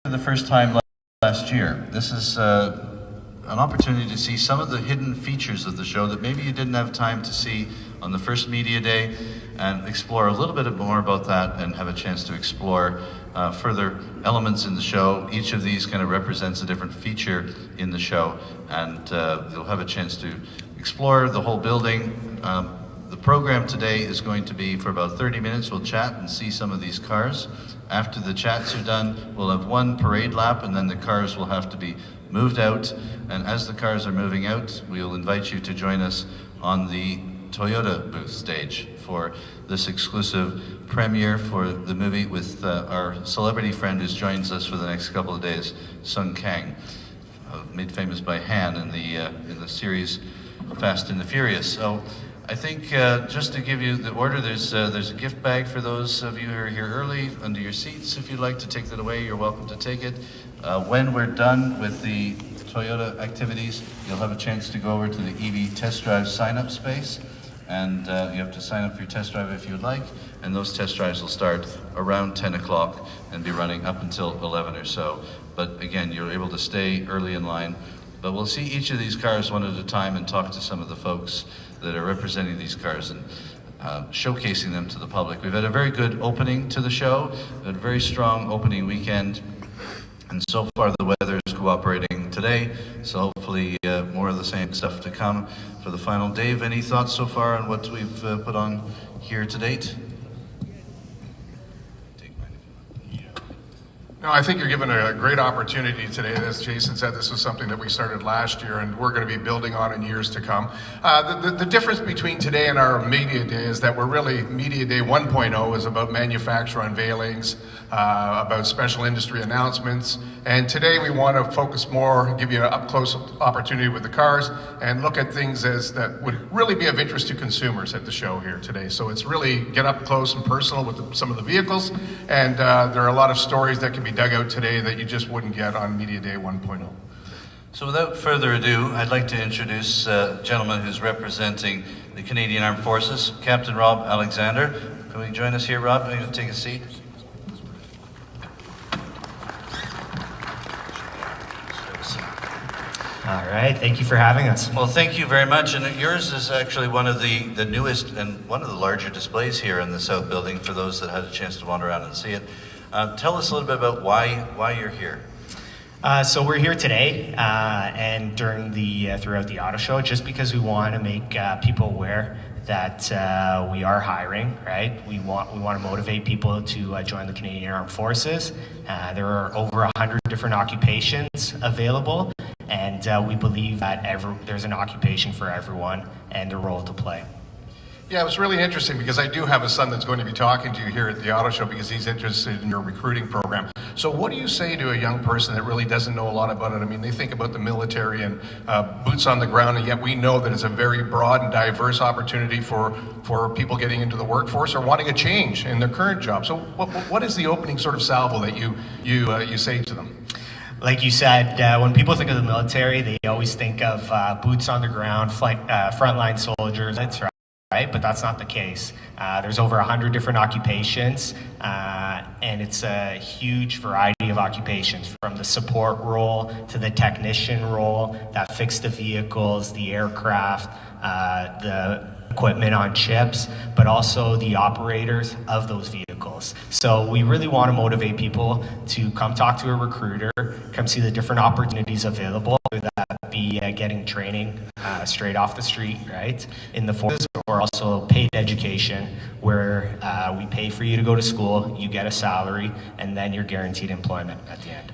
for the first time last year. This is an opportunity to see some of the hidden features of the show that maybe you didn't have time to see on the first media day, and explore a little bit more about that and have a chance to explore further elements in the show. Each of these kind of represents a different feature in the show, and you'll have a chance to explore the whole building. The program today is going to be for about 30 minutes. We'll chat and see some of these cars. After the chats are done, we'll have one parade lap, and then the cars will have to be moved out. And as the cars are moving out, we'll invite you to join us on the Toyota booth stage for this exclusive premiere for the movie with our celebrity friend who joins us for the next couple of days, Sung Kang, made famous by Han in the series Fast and the Furious. So I think just to give you the order, there's a gift bag for those of you who are here early under your seats. If you'd like to take that away, you're welcome to take it. When we're done with the Toyota activities, you'll have a chance to go over to the EV test drive sign-up space, and you have to sign up for your test drive if you'd like, and those test drives will start around 10 o'clock and be running up until 11 or so. But again, you're able to stay early in line. But we'll see each of these cars one at a time and talk to some of the folks that are representing these cars and showcasing them to the public. We've had a very good opening to the show, a very strong opening weekend, and so far the weather is cooperating today, so hopefully more of the same stuff to come for the final. Dave, any thoughts so far on what we've put on here to date? No, I think you're given a great opportunity today. As Jason said, this was something that we started last year and we're going to be building on in years to come. The difference between today and our media day is that we're really, media day 1.0 is about manufacturer unveilings, about special industry announcements. And today we want to focus more, give you an up-close opportunity with the cars and look at things that would really be of interest to consumers at the show here today. So it's really get up close and personal with some of the vehicles, and there are a lot of stories that can be dug out today that you just wouldn't get on Media Day 1.0. So without further ado, I'd like to introduce a gentleman who's representing the Canadian Armed Forces, Captain Rob Alexander. Can we join us here, Rob? Can you take a seat? All right, thank you for having us. Well, thank you very much. And yours is actually one of the newest and one of the larger displays here in the South Building for those that had a chance to wander around and see it. Tell us a little bit about why you're here. So we're here today and during throughout the auto show, just because we want to make people aware that we are hiring, right? We want to motivate people to join the Canadian Armed Forces. There are over 100 different occupations available, and we believe that there's an occupation for everyone and a role to play. Yeah, it was really interesting because I do have a son that's going to be talking to you here at the auto show because he's interested in your recruiting program. So what do you say to a young person that really doesn't know a lot about it? I mean, they think about the military and boots on the ground, and yet we know that it's a very broad and diverse opportunity for people getting into the workforce or wanting a change in their current job. So what is the opening sort of salvo that you say to them? Like you said, when people think of the military, they always think of boots on the ground, frontline soldiers. That's right, but that's not the case. There's over 100 different occupations, and it's a huge variety of occupations, from the support role to the technician role that fix the vehicles, the aircraft, the equipment on ships, but also the operators of those vehicles. So we really want to motivate people to come talk to a recruiter, come see the different opportunities available, whether that be getting training straight off the street, right, in the forces, or also paid education, where we pay for you to go to school, you get a salary, and then you're guaranteed employment at the end.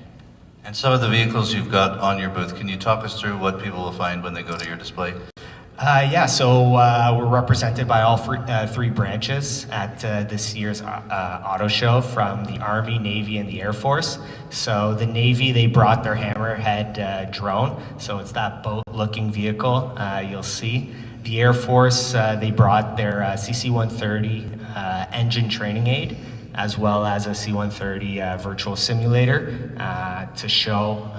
And some of the vehicles you've got on your booth, can you talk us through what people will find when they go to your display? So we're represented by all three branches at this year's auto show, from the Army, Navy, and the Air Force. So the Navy, they brought their Hammerhead drone, so it's that boat-looking vehicle you'll see. The Air Force, they brought their CC-130 engine training aid, as well as a C-130 virtual simulator to show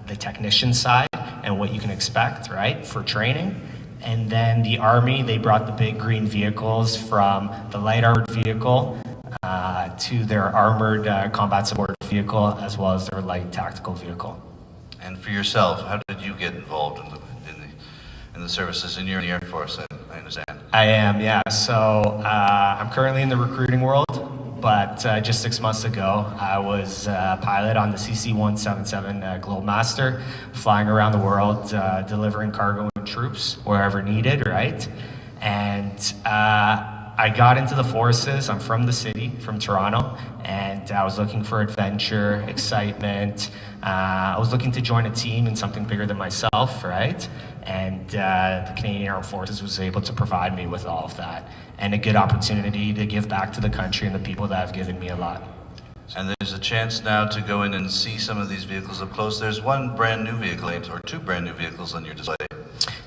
the technician side and what you can expect, right, for training. And then the Army, they brought the big green vehicles, from the light armored vehicle to their armored combat support vehicle as well as their light tactical vehicle. And for yourself, how did you get involved in the services in your Air Force? I understand. I am, yeah. So I'm currently in the recruiting world, but just 6 months ago, I was a pilot on the CC-177 Globemaster, flying around the world, delivering cargo and troops wherever needed, right? And I got into the forces. I'm from the city, from Toronto, and I was looking for adventure, excitement. I was looking to join a team in something bigger than myself, right? And the Canadian Armed Forces was able to provide me with all of that and a good opportunity to give back to the country and the people that have given me a lot. And there's a chance now to go in and see some of these vehicles up close. There's one brand new vehicle, or two brand new vehicles on your display.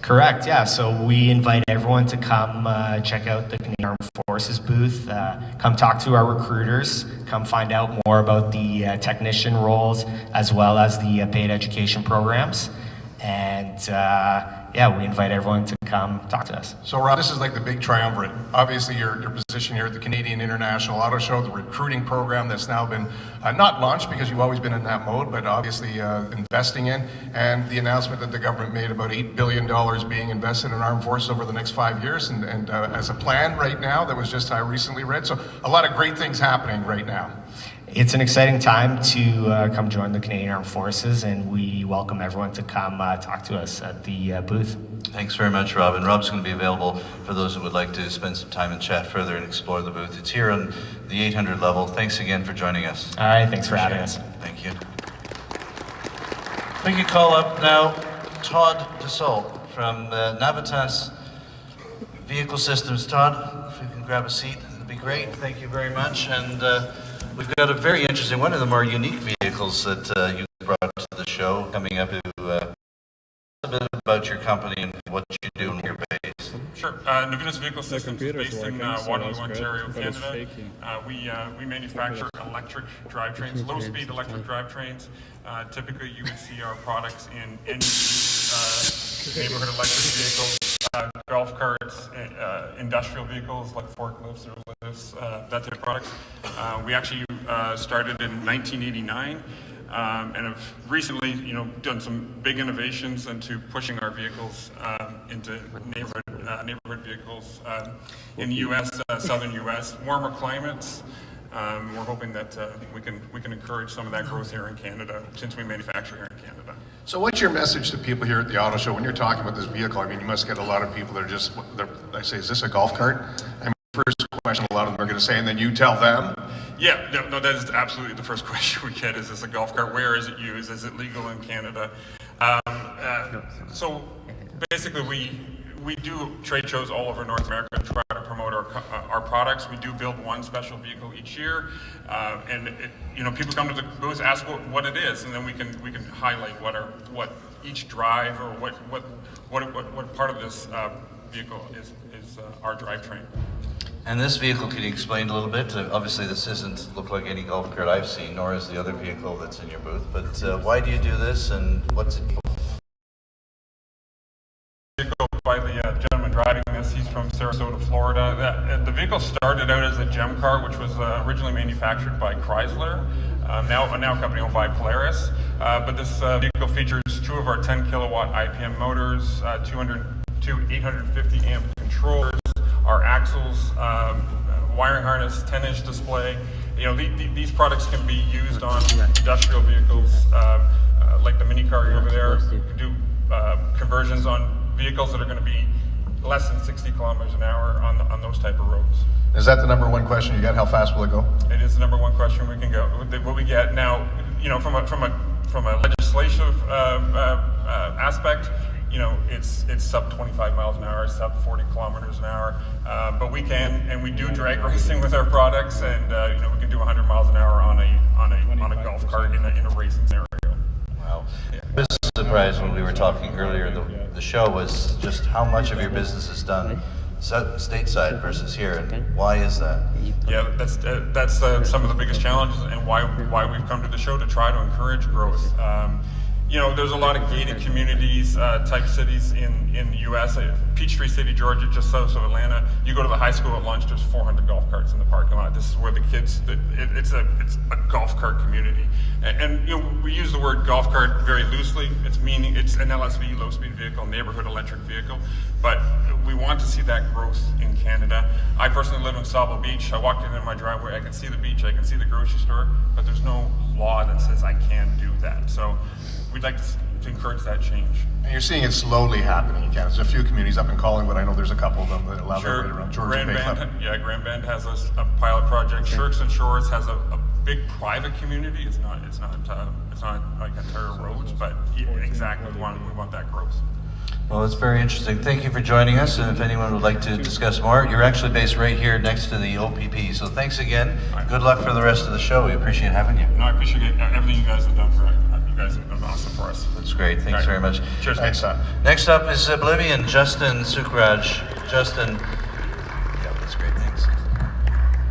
Correct, yeah. So we invite everyone to come check out the Canadian Armed Forces booth, come talk to our recruiters, come find out more about the technician roles as well as the paid education programs. And yeah, we invite everyone to come talk to us. So Rob, this is like the big triumvirate. Obviously your position here at the Canadian International Auto Show, the recruiting program that's now been not launched because you've always been in that mode, but obviously investing in, and the announcement that the government made about $8 billion being invested in armed forces over the next 5 years, and as a plan right now that was just recently read. So a lot of great things happening right now. It's an exciting time to come join the Canadian Armed Forces, and we welcome everyone to come talk to us at the booth. Thanks very much, Rob. And Rob's going to be available for those who would like to spend some time and chat further and explore the booth. It's here on the 800 level. Thanks again for joining us. All right, thanks for having us. Thank you. We can call up now Todd DeSault from Navitas Vehicle Systems. Todd, if you can grab a seat, that'd be great. Thank you very much. And we've got a very interesting, one of the more unique vehicles that you brought to the show coming up to a bit about your company and what you do in your base. Sure. Navitas Vehicle Systems is based in Waterloo, Ontario, Canada. We manufacture electric drivetrains, low-speed electric drivetrains. Typically, you would see our products in any neighborhood electric vehicles, golf carts, industrial vehicles like forklifts or lifts, that type of products. We actually started in 1989. And have recently, done some big innovations into pushing our vehicles into neighborhood vehicles in the U.S., southern U.S., warmer climates. We're hoping that we can encourage some of that growth here in Canada, since we manufacture here in Canada. So what's your message to people here at the auto show when you're talking about this vehicle? I mean, you must get a lot of people that are I say, is this a golf cart? I mean, first question a lot of them are going to say, and then you tell them. Yeah, no, that is absolutely the first question we get. Is this a golf cart? Where is it used? Is it legal in Canada? So basically, we do trade shows all over North America to try to promote our products. We do build one special vehicle each year, and people come to the booth, ask what it is, and then we can highlight what each drive or what part of this vehicle is our drivetrain. And this vehicle, can you explain a little bit? Obviously, this doesn't look like any golf cart I've seen, nor is the other vehicle that's in your booth. But why do you do this, and what's it? Vehicle by the gentleman driving this. He's from Sarasota, Florida. The vehicle started out as a gem car, which was originally manufactured by Chrysler. Now a company owned by Polaris. But this vehicle features two of our 10 kilowatt IPM motors, 202 850 amp controllers, our axles, wiring harness, 10-inch display. These products can be used on industrial vehicles, like the mini car over there. We can do conversions on vehicles that are going to be less than 60 kilometers an hour on those type of roads. Is that the number one question you got? How fast will it go? It is the number one question we can go. What we get now, from a legislative aspect, it's sub 25 miles an hour, sub 40 kilometers an hour. But we can, and we do drag racing with our products, and we can do 100 miles an hour on a golf cart in a racing scenario. Wow. I was surprised when we were talking earlier. The show was just how much of your business is done stateside versus here, and why is that? Yeah, that's some of the biggest challenges, and why we've come to the show to try to encourage growth. you know, there's a lot of gated communities, type cities in the U.S. Peachtree City, Georgia, just south of Atlanta. You go to the high school at lunch, there's 400 golf carts in the parking lot. This is where the kids, it's a golf cart community. And you know, we use the word golf cart very loosely. It's an LSV, low-speed vehicle, neighborhood electric vehicle. But we want to see that growth in Canada. I personally live in Sable Beach. I walked into my driveway, I can see the beach, I can see the grocery store, but there's no law that says I can do that. So we'd like to encourage that change. And you're seeing it slowly happening in Canada. There's a few communities up in Collingwood. I know there's a couple of them that allow that right around Georgia Bay Club. Grand Bend has a pilot project. Shirks and Shores has a big private community. It's not like entire roads, but exactly we want that growth. Well, it's very interesting. Thank you for joining us, and if anyone would like to discuss more, you're actually based right here next to the OPP, so thanks again. Good luck for the rest of the show. We appreciate having you. No, I appreciate everything you guys have done for us. You guys have been awesome for us. That's great. Thanks very much. Cheers. Thanks, Next up is Oblivion, Justin Sukraj. Justin, yeah, that's great. Thanks.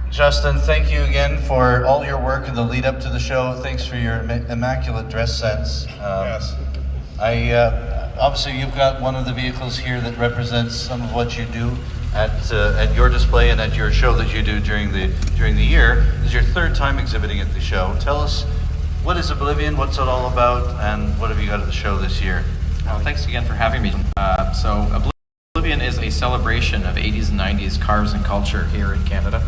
Justin, thank you again for all your work in the lead up to the show. Thanks for your immaculate dress sense. Yes. Obviously, you've got one of the vehicles here that represents some of what you do at your display and at your show that you do during the year. This is your third time exhibiting at the show. Tell us, what is Oblivion? What's it all about? And what have you got at the show this year? Thanks again for having me. So Oblivion is a celebration of 80s and 90s cars and culture here in Canada.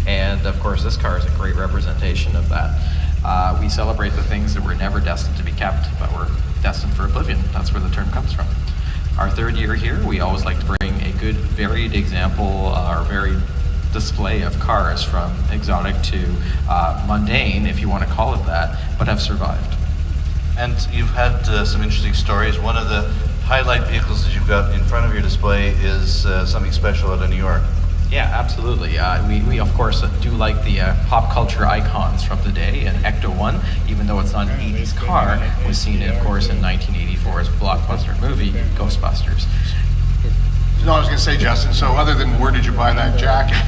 And of course, this car is a great representation of that. We celebrate the things that were never destined to be kept, but were destined for oblivion. That's where the term comes from. Our third year here, we always like to bring a good varied example or varied display of cars, from exotic to mundane, if you want to call it that, but have survived. And you've had some interesting stories. One of the highlight vehicles that you've got in front of your display is something special out of New York. Yeah, absolutely. We of course do like the pop culture icons from the day, and Ecto 1, even though it's not an 80s car, was seen of course in 1984's blockbuster movie, Ghostbusters. No, I was going to say, Justin, so other than where did you buy that jacket,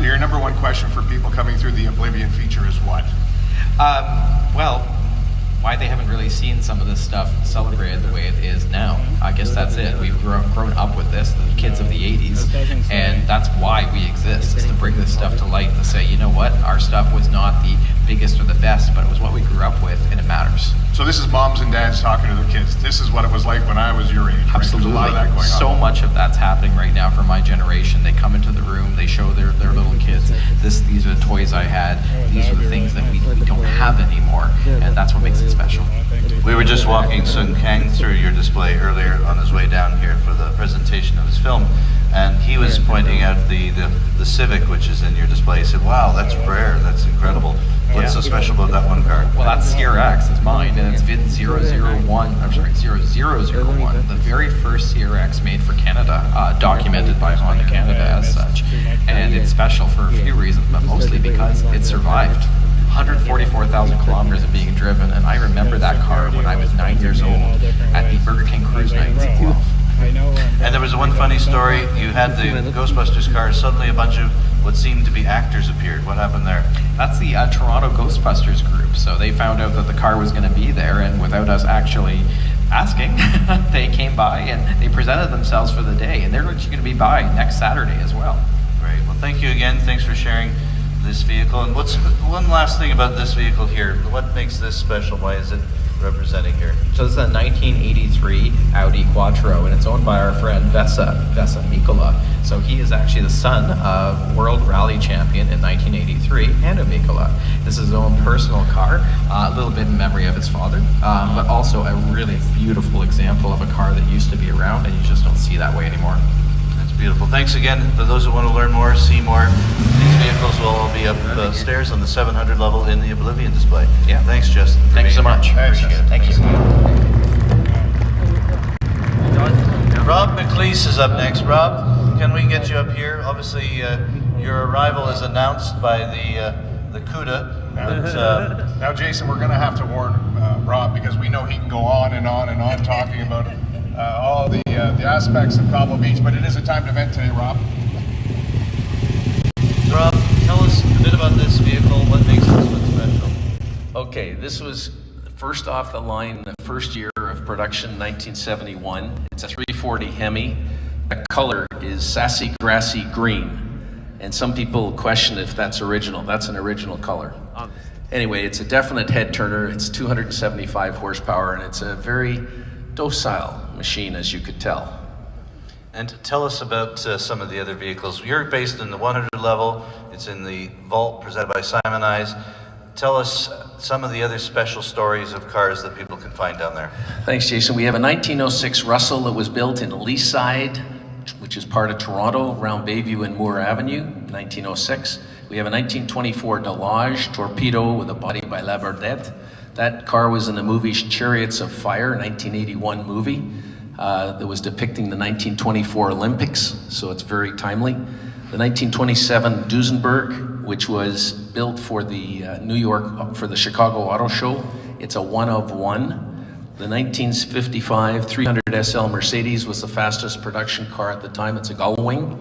your number one question for people coming through the Oblivion feature is what? Well, why they haven't really seen some of this stuff celebrated the way it is now. I guess that's it. We've grown up with this, the kids of the 80s, and that's why we exist, is to bring this stuff to light, to say, you know what, our stuff was not the biggest or the best, but it was what we grew up with, and it matters. So this is moms and dads talking to their kids. This is what it was like when I was your age, right? Absolutely. There's a lot of that going on. So much of that's happening right now for my generation. They come into the room, they show their little kids, these are the toys I had, these are the things that we don't have anymore, and that's what makes it special. We were just walking Sun Kang through your display earlier on his way down here for the presentation of his film, and he was pointing out the Civic, which is in your display. He said, wow, that's rare, that's incredible. What's so special about that one car? Well, that's CRX, it's mine, and it's VIN 001, I'm sorry, 0001, the very first CRX made for Canada, documented by Honda Canada as such. And it's special for a few reasons, but mostly because it survived. 144,000 kilometers of being driven, and I remember that car when I was 9 years old at the Burger King Cruise Nights in Guelph. And there was one funny story. You had the Ghostbusters car, suddenly a bunch of what seemed to be actors appeared. What happened there? That's the Toronto Ghostbusters group. So they found out that the car was going to be there, and without us actually asking, they came by and they presented themselves for the day, and they're going to be by next Saturday as well. Great. Well, thank you again. Thanks for sharing this vehicle. And what's one last thing about this vehicle here? What makes this special? Why is it representing here? So this is a 1983 Audi Quattro, and it's owned by our friend Vesa Mikola. So he is actually the son of World Rally Champion in 1983, Hanno Mikola. This is his own personal car, a little bit in memory of his father, but also a really beautiful example of a car that used to be around, and you just don't see that way anymore. That's beautiful. Thanks again. For those who want to learn more, see more, these vehicles will all be upstairs on the 700 level in the Oblivion display. Yeah. Thanks, Justin. Thank you so much. Appreciate it. Thank you. Rob McLeese is up next. Rob, can we get you up here? Obviously, your arrival is announced by the CUDA. But, Now, Jason, we're going to have to warn Rob, because we know he can go on and on and on talking about all the aspects of Cobble Beach, but it is a timed event today, Rob. Rob, tell us a bit about this vehicle. What makes this one special? Okay, this was first off the line, the first year of production, 1971. It's a 340 Hemi. The color is sassy grassy green. And some people question if that's original. That's an original color. Anyway, it's a definite head turner. It's 275 horsepower, and it's a very docile machine, as you could tell. And tell us about some of the other vehicles. You're based in the 100 level. It's in the vault presented by Simon Eyes. Tell us some of the other special stories of cars that people can find down there. Thanks, Jason. We have a 1906 Russell that was built in Leaside, which is part of Toronto, around Bayview and Moore Avenue, 1906. We have a 1924 Delage Torpedo with a body by Labardette. That car was in the movie Chariots of Fire, 1981 movie that was depicting the 1924 Olympics, so it's very timely. The 1927 Duesenberg, which was built for the for the Chicago Auto Show. It's a one of one. The 1955 300 SL Mercedes was the fastest production car at the time. It's a gull wing.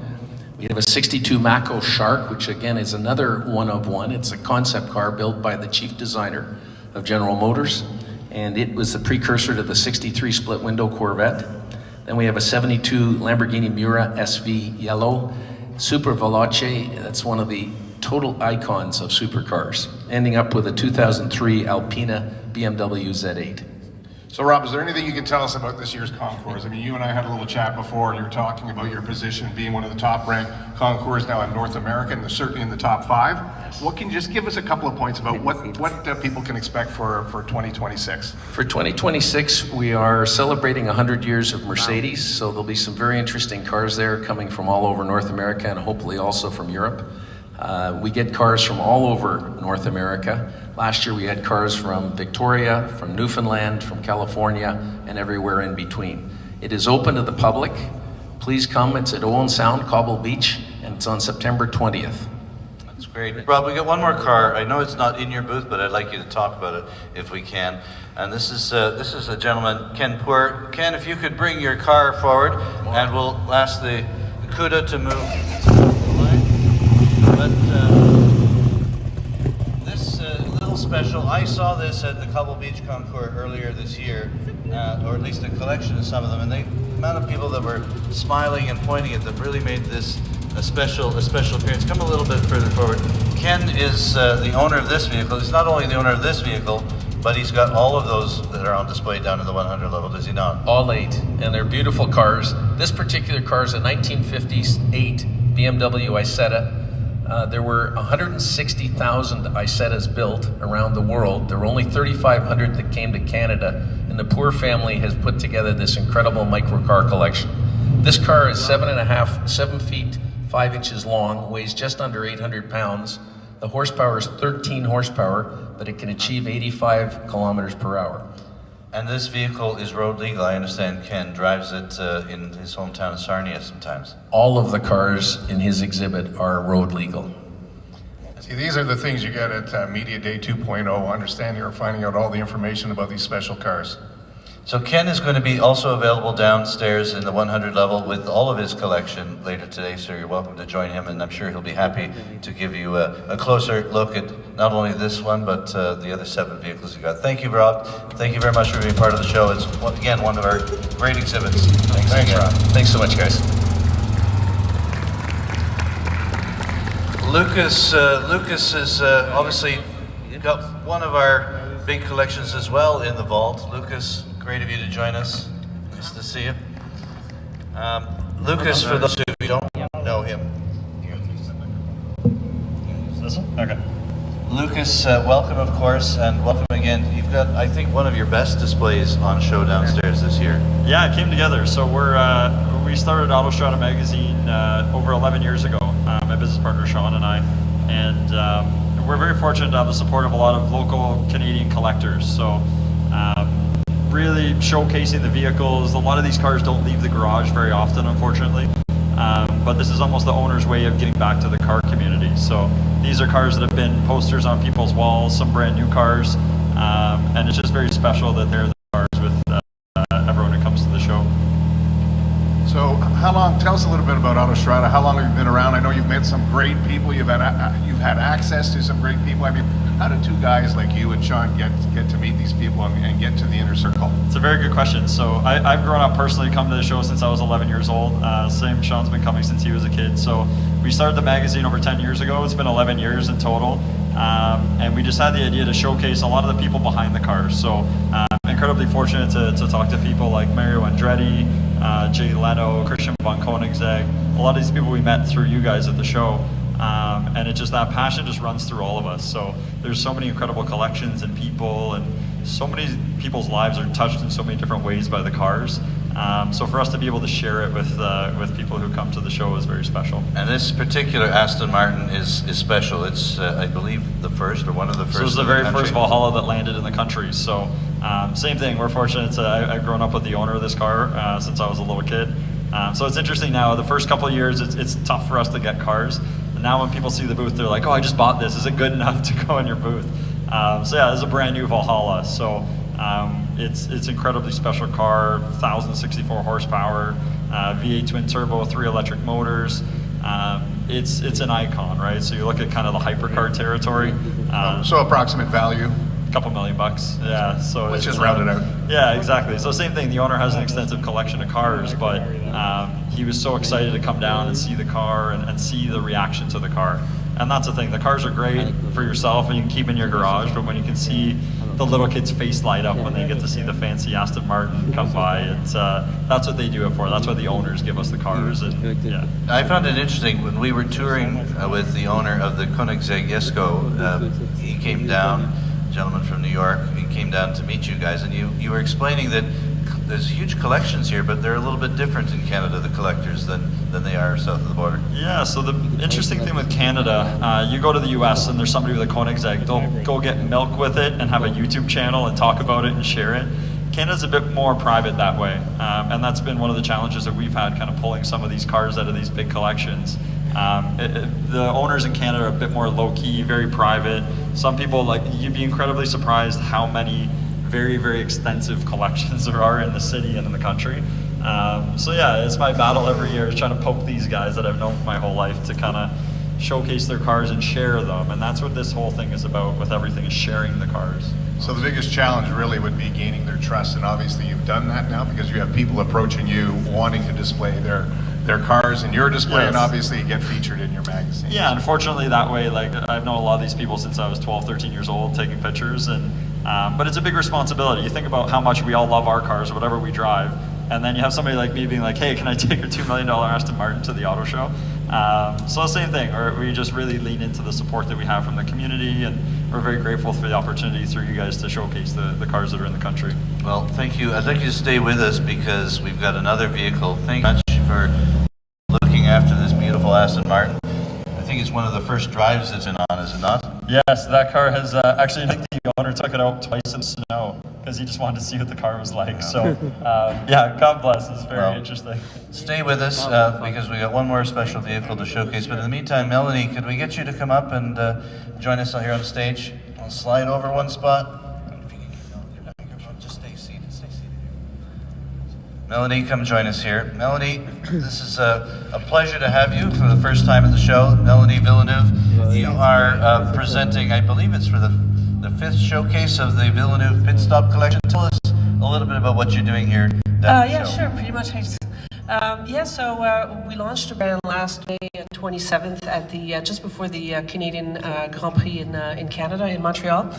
We have a 62 Mako Shark, which again is another one of one. It's a concept car built by the chief designer of General Motors, and it was the precursor to the 63 split window Corvette. Then we have a 72 Lamborghini Miura SV Yellow. Super Veloce, that's one of the total icons of supercars, ending up with a 2003 Alpina BMW Z8. So Rob, is there anything you can tell us about this year's concours? I mean, you and I had a little chat before, you were talking about your position being one of the top ranked concours now in North America, and certainly in the top 5. What can you just give us a couple of points about what people can expect for 2026? For 2026, we are celebrating 100 years of Mercedes, so there'll be some very interesting cars there coming from all over North America and hopefully also from Europe. We get cars from all over North America. Last year we had cars from Victoria, from Newfoundland, from California, and everywhere in between. It is open to the public. Please come. It's at Owen Sound, Cobble Beach, and it's on September 20th. That's great. Rob, we got one more car. I know it's not in your booth, but I'd like you to talk about it if we can. And this is a gentleman, Ken Poor. Ken, if you could bring your car forward, and we'll ask the CUDA to move the line. But this little special, I saw this at the Cobble Beach Concours earlier this year, or at least a collection of some of them, and the amount of people that were smiling and pointing at them really made this a special appearance. Come a little bit further forward. Ken is the owner of this vehicle. He's not only the owner of this vehicle, but he's got all of those that are on display down in the 100 level, does he not? All 8, and they're beautiful cars. This particular car is a 1958 BMW Isetta. There were 160,000 Isettas built around the world. There were only 3,500 that came to Canada, and the Poor family has put together this incredible microcar collection. This car is 7 feet 5 inches long, weighs just under 800 pounds. The horsepower is 13 horsepower, but it can achieve 85 kilometers per hour. And this vehicle is road legal. I understand Ken drives it in his hometown of Sarnia sometimes. All of the cars in his exhibit are road legal. See, these are the things you get at Media Day 2.0, understanding or finding out all the information about these special cars. So Ken is going to be also available downstairs in the 100 level with all of his collection later today, so you're welcome to join him, and I'm sure he'll be happy to give you a closer look at not only this one, but the other 7 vehicles you got. Thank you, Rob. Thank you very much for being part of the show. It's, again, one of our great exhibits. Thanks, Rob. Thanks so much, guys. Lucas is obviously got one of our big collections as well in the vault. Lucas, great of you to join us. Nice to see you. Lucas, for those who don't know him. This one? Okay. Lucas, welcome, of course, and welcome again. You've got, I think, one of your best displays on show downstairs this year. Yeah, it came together. So we started AutoShow magazine over 11 years ago. My business partner Sean and I, and we're very fortunate to have the support of a lot of local Canadian collectors. So really showcasing the vehicles. A lot of these cars don't leave the garage very often, unfortunately. But this is almost the owner's way of getting back to the car community. So these are cars that have been posters on people's walls, some brand new cars, and it's just very special that they're the cars with everyone who comes to the show. So how tell us a little bit about AutoShow. How long have you been around? I know you've met some great people. You've had access to some great people. I mean, how did two guys like you and Sean get to meet these people and get to the inner circle? It's a very good question. So I've grown up personally, come to the show since I was 11 years old. Same, Sean's been coming since he was a kid. So we started the magazine over 10 years ago. It's been 11 years in total. And we just had the idea to showcase a lot of the people behind the cars. So incredibly fortunate to talk to people like Mario Andretti, Jay Leno, Christian von Koenigsegg. A lot of these people we met through you guys at the show. And it just, that passion just runs through all of us. So there's so many incredible collections and people, and so many people's lives are touched in so many different ways by the cars. So for us to be able to share it with people who come to the show is very special. And this particular Aston Martin is special. It's, I believe, the first or one of the first. So it was the very first Valhalla that landed in the country. So same thing, we're fortunate I've grown up with the owner of this car since I was a little kid. So it's interesting now, the first couple of years, it's tough for us to get cars. And now when people see the booth, they're like, oh, I just bought this. Is it good enough to go in your booth? So yeah, this is a brand new Valhalla. So it's incredibly special car, 1,064 horsepower, V8 twin turbo, 3 electric motors. It's an icon, right? So you look at kind of the hypercar territory. So approximate value? Couple $1 million, yeah. So let's just round it out. Yeah, exactly. So same thing. The owner has an extensive collection of cars, but he was so excited to come down and see the car and see the reaction to the car. And that's the thing. The cars are great for yourself, and you can keep in your garage. But when you can see the little kids' face light up when they get to see the fancy Aston Martin come by, that's what they do it for. That's why the owners give us the cars. And yeah, I found it interesting when we were touring with the owner of the Koenigsegg Jesko. He came down. Gentleman from New York, he came down to meet you guys, and you were explaining that there's huge collections here, but they're a little bit different in Canada, the collectors, than they are south of the border. Yeah, so the interesting thing with Canada, you go to the US and there's somebody with a Koenigsegg, they'll go get milk with it and have a YouTube channel and talk about it and share it. Canada's a bit more private that way, and that's been one of the challenges that we've had, kind of pulling some of these cars out of these big collections. The owners in Canada are a bit more low-key, very private. Some people, like, you'd be incredibly surprised how many very, very extensive collections there are in the city and in the country. So yeah, it's my battle every year, is trying to poke these guys that I've known for my whole life to kind of showcase their cars and share them. And that's what this whole thing is about with everything, is sharing the cars. So the biggest challenge really would be gaining their trust, and obviously you've done that now because you have people approaching you wanting to display their cars in your display, yes. And obviously you get featured in your magazine. Yeah, unfortunately that way, like, I've known a lot of these people since I was 12, 13 years old, taking pictures, and but it's a big responsibility. You think about how much we all love our cars, or whatever we drive, and then you have somebody like me being like, hey, can I take your $2 million Aston Martin to the auto show? So same thing, or we just really lean into the support that we have from the community, and we're very grateful for the opportunity through you guys to showcase the cars that are in the country. Well, thank you. I'd like you to stay with us because we've got another vehicle. Thank you much for looking after this beautiful Aston Martin. I think it's one of the first drives it's been on, is it not? Yes, that car has, actually, I think the owner took it out twice in the snow because he just wanted to see what the car was like. Yeah. So, yeah, God bless, it's very interesting. Stay with us because we got one more special vehicle to showcase. But in the meantime, Melanie, could we get you to come up and join us here on stage? I'll slide over one spot. Just stay seated, Melanie, come join us here. Melanie, this is a pleasure to have you for the first time at the show. Melanie Villeneuve, you are presenting, I believe it's for the 5th showcase of the Villeneuve Pit Stop Collection. Tell us a little bit about what you're doing here. Yeah, sure, pretty much. So we launched the brand last May 27th at the just before the Canadian Grand Prix in Canada, in Montreal.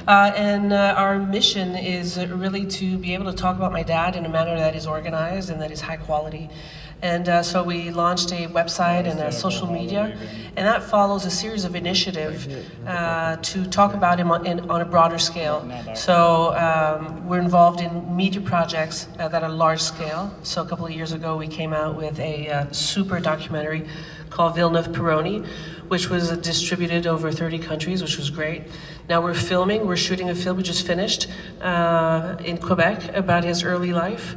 And our mission is really to be able to talk about my dad in a manner that is organized and that is high quality. And so we launched a website and social media, and that follows a series of initiatives to talk about him on a broader scale. So we're involved in media projects that are large scale. So a couple of years ago we came out with a super documentary called Villeneuve Peroni, which was distributed over 30 countries, which was great. Now we're shooting a film we just finished in Quebec about his early life.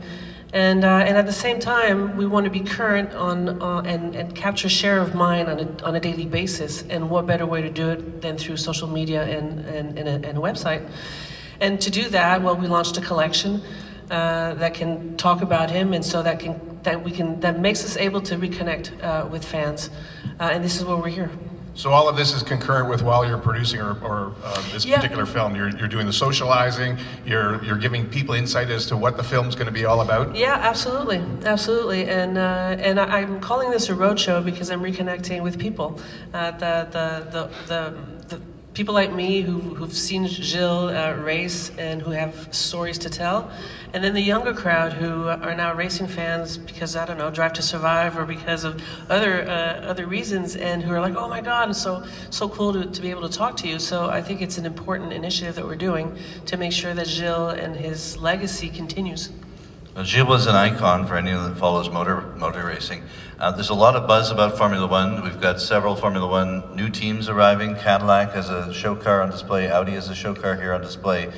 And at the same time, we want to be current on and capture share of mind on a daily basis. And what better way to do it than through social media and a website? And to do that, well, we launched a collection that can talk about him, and so that can that makes us able to reconnect with fans, and this is why we're here. So all of this is concurrent with while you're producing or this Yeah. particular film. You're doing the socializing. You're giving people insight as to what the film's going to be all about. Yeah, absolutely, absolutely, and I'm calling this a roadshow because I'm reconnecting with people, the people like me who've seen Gilles race and who have stories to tell, and then the younger crowd who are now racing fans because, I don't know, Drive to Survive or because of other reasons, and who are like, oh my God, it's so cool to be able to talk to you. So I think it's an important initiative that we're doing to make sure that Gilles and his legacy continues. Well, Gilles was an icon for anyone that follows motor racing. There's a lot of buzz about Formula One. We've got several Formula One new teams arriving. Cadillac has a show car on display. Audi has a show car here on display.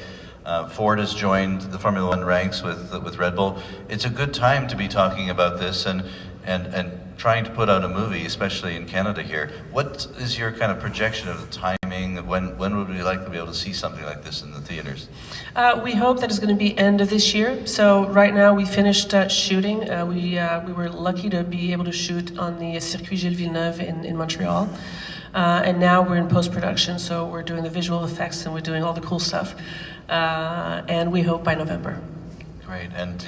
Ford has joined the Formula One ranks with Red Bull. It's a good time to be talking about this and trying to put out a movie, especially in Canada here. What is your kind of projection of the timing? When would we like to be able to see something like this in the theaters? We hope that it's going to be end of this year. So right now we finished shooting. We were lucky to be able to shoot on the Circuit Gilles Villeneuve in Montreal. And now we're in post-production, so we're doing the visual effects and we're doing all the cool stuff. And we hope by November. Great. And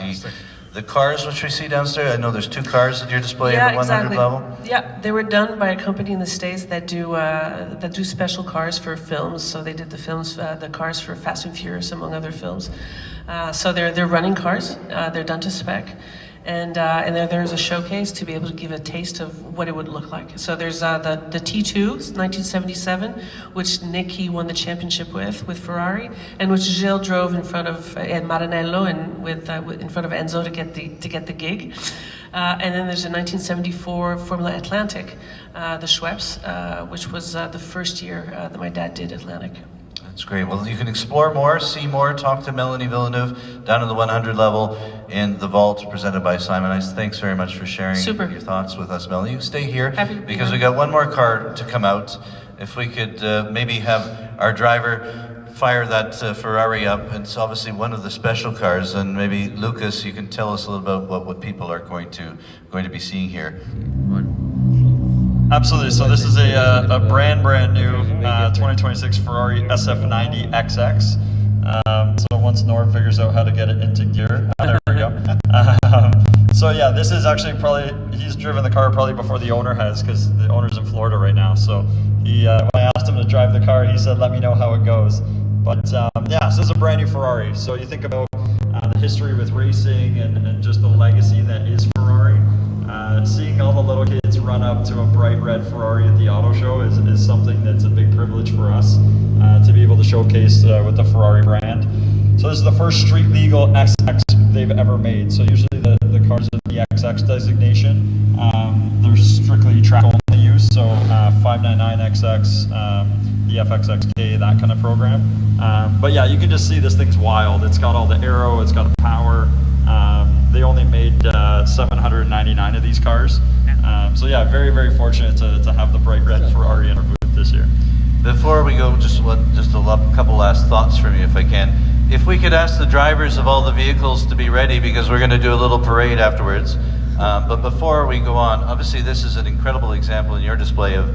the cars which we see downstairs, I know there's 2 cars at your display at the 100 exactly. level. Yeah, they were done by a company in the States that do special cars for films. So they did the cars for Fast and Furious, among other films. So they're running cars. They're done to spec. And there's a showcase to be able to give a taste of what it would look like. So there's the T2, 1977, which Nicky won the championship with Ferrari, and which Gilles drove in front of Maranello and in front of Enzo to get the gig. And then there's a 1974 Formula Atlantic, the Schweppes, which was the first year that my dad did Atlantic. That's great. Well, you can explore more, see more, talk to Melanie Villeneuve down in the 100 level in the vault presented by Simon Ice. Thanks very much for sharing your thoughts with us, Melanie. You stay here because we got one more car to come out. If we could maybe have our driver fire that Ferrari up. It's obviously one of the special cars, and maybe Lucas, you can tell us a little about what people are going to be seeing here. Absolutely. So this is a brand new 2026 Ferrari SF90 XX. So once Norm figures out how to get it into gear, there we go. So yeah, this is actually he's driven the car probably before the owner has, because the owner's in Florida right now. So when I asked him to drive the car, he said, "Let me know how it goes." But yeah, so this is a brand new Ferrari. So you think about the history with racing and just the legacy that is Ferrari. Seeing all the little kids run up to a bright red Ferrari at the auto show is something that's a big privilege for us to be able to showcase with the Ferrari brand. So this is the first street legal XX they've ever made. So usually the cars in the XX designation, they're strictly track only use. So 599XX, the FXXK, that kind of program. But yeah, you can just see this thing's wild. It's got all the aero, it's got power. They only made 799 of these cars. So yeah, very, very fortunate to have the bright red Ferrari in our booth this year. Before we go, just a couple last thoughts from you, if I can. If we could ask the drivers of all the vehicles to be ready, because we're going to do a little parade afterwards. But before we go on, obviously this is an incredible example in your display of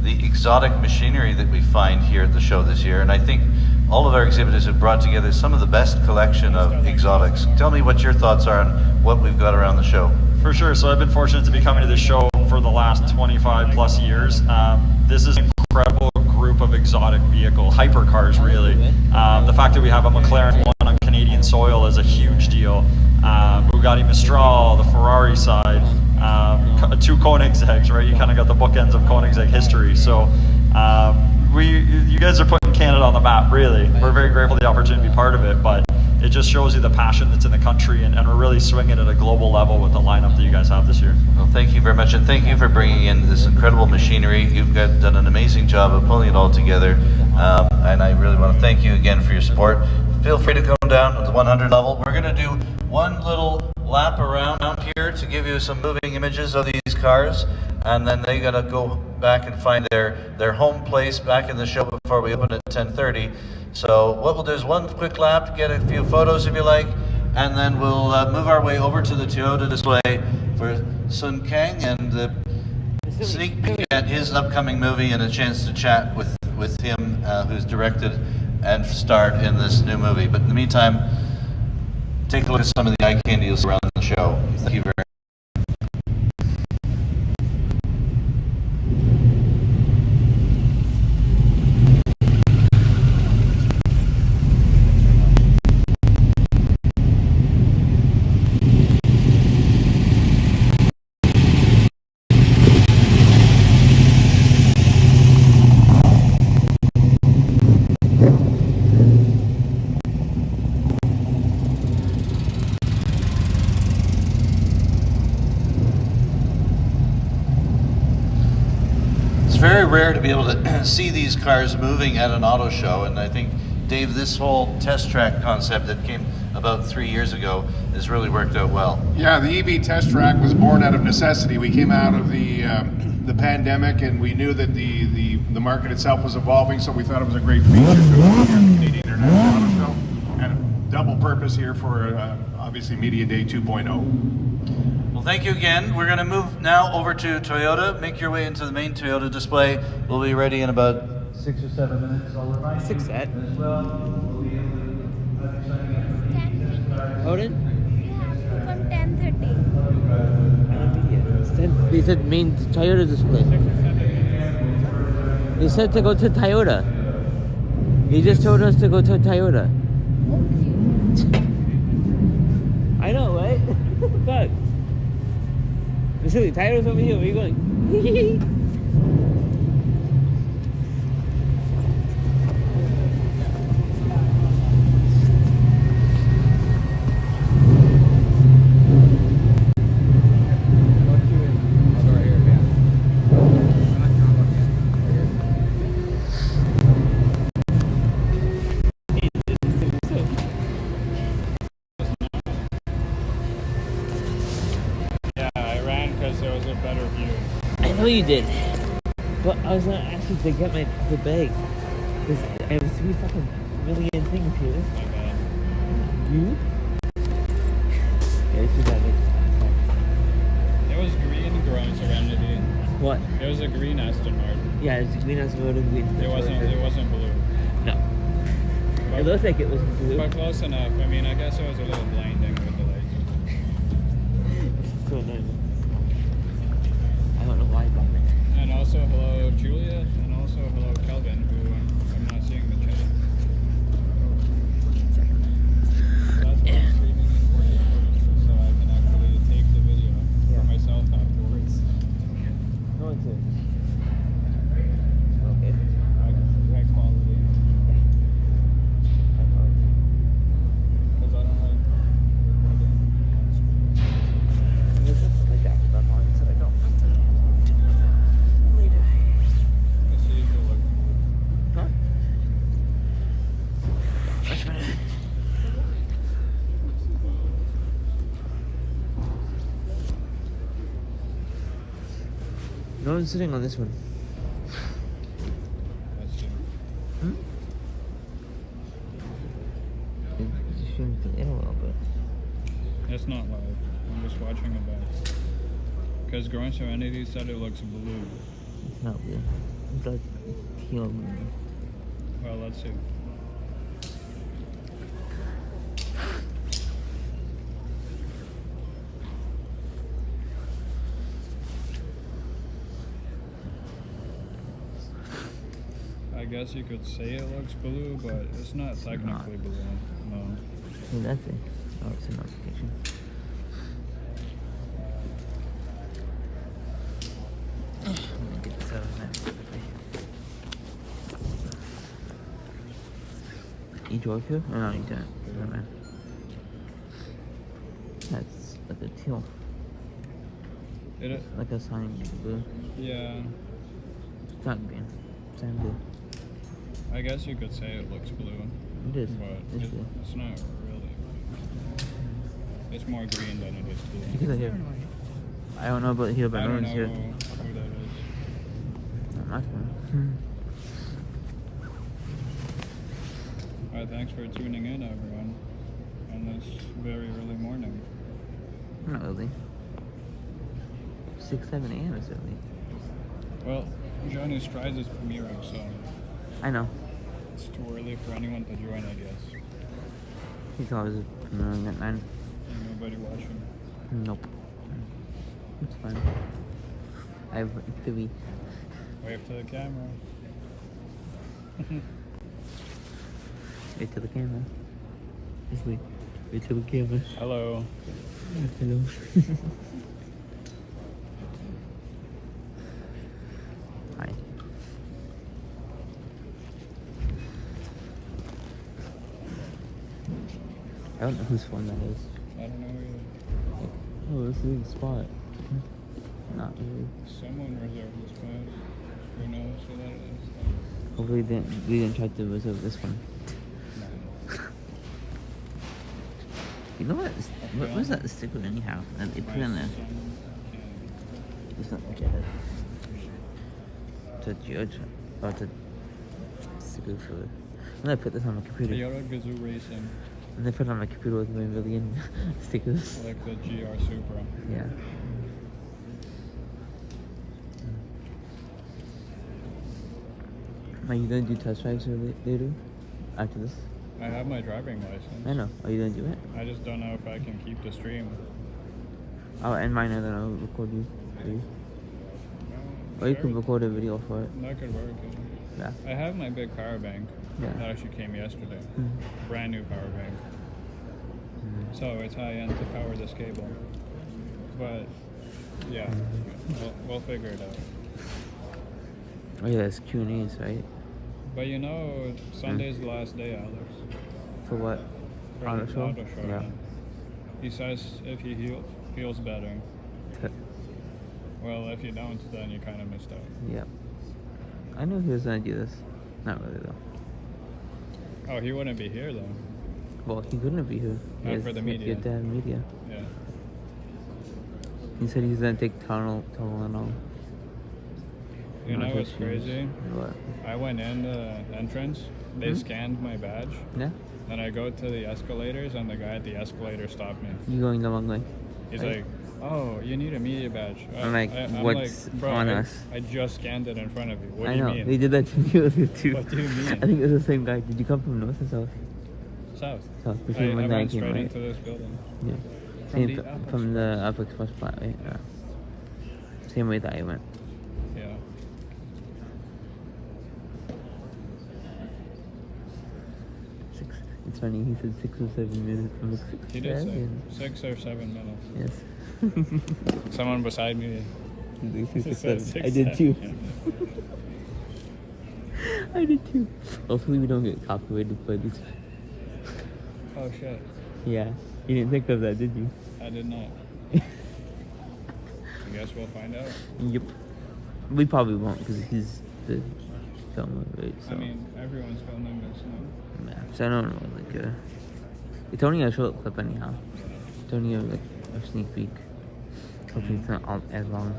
the exotic machinery that we find here at the show this year. And I think all of our exhibitors have brought together some of the best collection of exotics. Tell me what your thoughts are on what we've got around the show. For sure. So I've been fortunate to be coming to this show for the last 25 plus years. This is an incredible group of exotic vehicle, hypercars really. The fact that we have a McLaren 1 on Canadian soil is a huge deal. Bugatti Mistral, the Ferrari side, 2 Koenigsegg's, right? You kind of got the bookends of Koenigsegg history. So you guys are putting Canada on the map, really. We're very grateful for the opportunity to be part of it, but it just shows you the passion that's in the country, and we're really swinging at a global level with the lineup that you guys have this year. Well, thank you very much, and thank you for bringing in this incredible machinery. You've done an amazing job of pulling it all together, and I really want to thank you again for your support. Feel free to come down at the 100 level. We're going to do one little lap around here to give you some moving images of these cars, and then they got to go back and find their home place back in the show before we open at 10:30. So what we'll do is one quick lap, get a few photos if you like, and then we'll move our way over to the Toyota display for Sun Kang and the sneak peek at his upcoming movie and a chance to chat with him, who's directed and starred in this new movie. But in the meantime, take a look at some of the eye candy you'll see around the show. Thank you very much. It's very rare to be able to see these cars moving at an auto show, and I think, Dave, this whole test track concept that came about 3 years ago has really worked out well. Yeah, the EV test track was born out of necessity. We came out of the pandemic, and we knew that the market itself was evolving, so we thought it was a great feature to here at the Canadian International Auto Show, and a double purpose here for obviously Media Day 2.0. Well, thank you again. We're going to move now over to Toyota. Make your way into the main Toyota display. We'll be ready in about 6 or 7 minutes. I'll remind you as well. We'll be able to have exciting information. Hold it? From 10:30. They said main Toyota display. They said to go to Toyota. He just told us to go to Toyota. I know, right? Fuck. Silly, Toyota's over here. Where are you going? I know you did, but I was not asking to get the bag. Cause I have 3 fucking million things here. You? Yeah, it's too bad. It was green growing Serenity. What? It was a green Aston Martin. Yeah, it's green as well and green. It wasn't blue. No. But, it looks like it was blue. But close enough. I mean, I guess it was a little blinding with the lights. It's so annoying. I don't know why, but... And also hello Julia, and also hello Kelvin, who I'm not seeing the chat. That's why I'm streaming in 4K, so I can actually take the video for myself afterwards. No one's here. Okay. High quality. Because I don't like recording on screen. This is like that, but I'm on, so I don't. Let's see if you'll look. Huh? Which one? No one's sitting on this one. Let's see. It's showing the in a little bit. It's not live. I'm just watching it back. Because Growing Serenity said it looks blue. It's not blue. It's like teal blue. Well, let's see. I guess you could say it looks blue, but it's not technically blue. No. What did that say? Oh, it's a notification. I'm gonna get this out of there quickly. You drove here? Oh, no, you didn't. Never mind. That's like a teal. It, Like a sign blue. yeah, It's not green. Same blue. I guess you could say it looks blue, It is. but It's blue. it's not really. It's more green than it is blue. Because of here. I don't know about here, but I no don't one's know here. who that is. Not my phone. Alright, thanks for tuning in, everyone. And it's very early morning. Not early. 6, 7 a.m. is early. Well, Johnny Strides is premiering, so I know. it's too early for anyone to join, I guess. He's always premiering at 9. Ain't nobody watching. Nope. It's fine. I have 3. Wave to the camera. Wait to the camera. Just wait. Wait to the camera. Hello. Hello. Hi. I don't know whose phone that is. I don't know either. Oh, this is a good spot. Not really. Someone reserved this place. Who knows who that is? Hopefully we didn't try to reserve this one. You know what? What was that sticker anyhow? That they put in there. Just not look at it. To judge or to sticker for. I'm gonna put this on my computer. Toyota Gazoo Racing, I'm gonna put it on my computer with my million stickers. like the GR Supra. Yeah. Are you gonna do test drives later? After this? I have my driving license. I know. Are you gonna do it? I just don't know if I can keep the stream. I'll end mine and then I'll record you. For you. Or you Sure. can record a video for it. That could work. Yeah. I have my big power bank. Yeah. That actually came yesterday. Mhm. Brand new power bank. Mhm. So it's high end to power this cable. But yeah, we'll figure it out. Oh yeah, that's Q&A's, right? But you know, Sunday's the last day, Alex. For what? For the AutoShow? AutoShow, Yeah. He says if he feels better. Well, if you don't, then you kind of missed out. Yeah. I knew he was gonna do this. Not really though. Oh, he wouldn't be here though. Well, he couldn't be here. Not for the media. He had to have media. Yeah. He said he's gonna take Tylenol. You know Not what's his crazy? shoes. What? I went in the entrance. They Hmm? scanned my badge. Yeah? Then I go to the escalators, and the guy at the escalator stopped me. You going the wrong way. He's Right? like, "Oh, you need a media badge." I'm like, what's on us? I just scanned it in front of you. What I do you know. mean? They did that to me earlier too. What do you mean? I think it was the same guy. Did you come from north or south? South. South. The I same one that went came, straight right? into this building. Yeah. From Same the from the Up Express plat, right? Yeah. Same way that I went. Yeah. It's funny, he said 6 or 7 minutes. I'm like, 6 He did say 7? 6 or 7 minutes. Yes. Someone beside me. He's like, 6 or said 7. 6, I did too. 7. I did too. Hopefully we don't get copyrighted for this. Oh shit. Yeah. You didn't think of that, did you? I did not. I guess we'll find out. Yep. We probably won't because he's the filmer, right? So. I mean, everyone's filming this now. Yeah. So I don't know, like, it's only a short clip anyhow. It's only a sneak peek. Hopefully it's not all as long.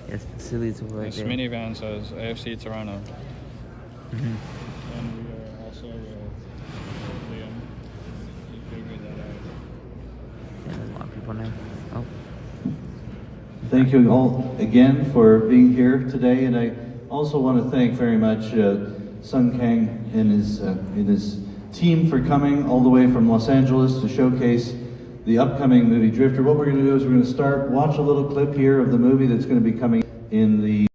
Yes, the sillies are right This there. minivan says AFC Toronto. Mm-hmm. And we are also with Liam. He figured that out. Yeah, there's a lot of people now. Oh. Thank you all again for being here today, and I also want to thank very much Sung Kang and his team for coming all the way from Los Angeles to showcase the upcoming movie Drifter. What we're going to do is we're going to watch a little clip here of the movie that's going to be coming in the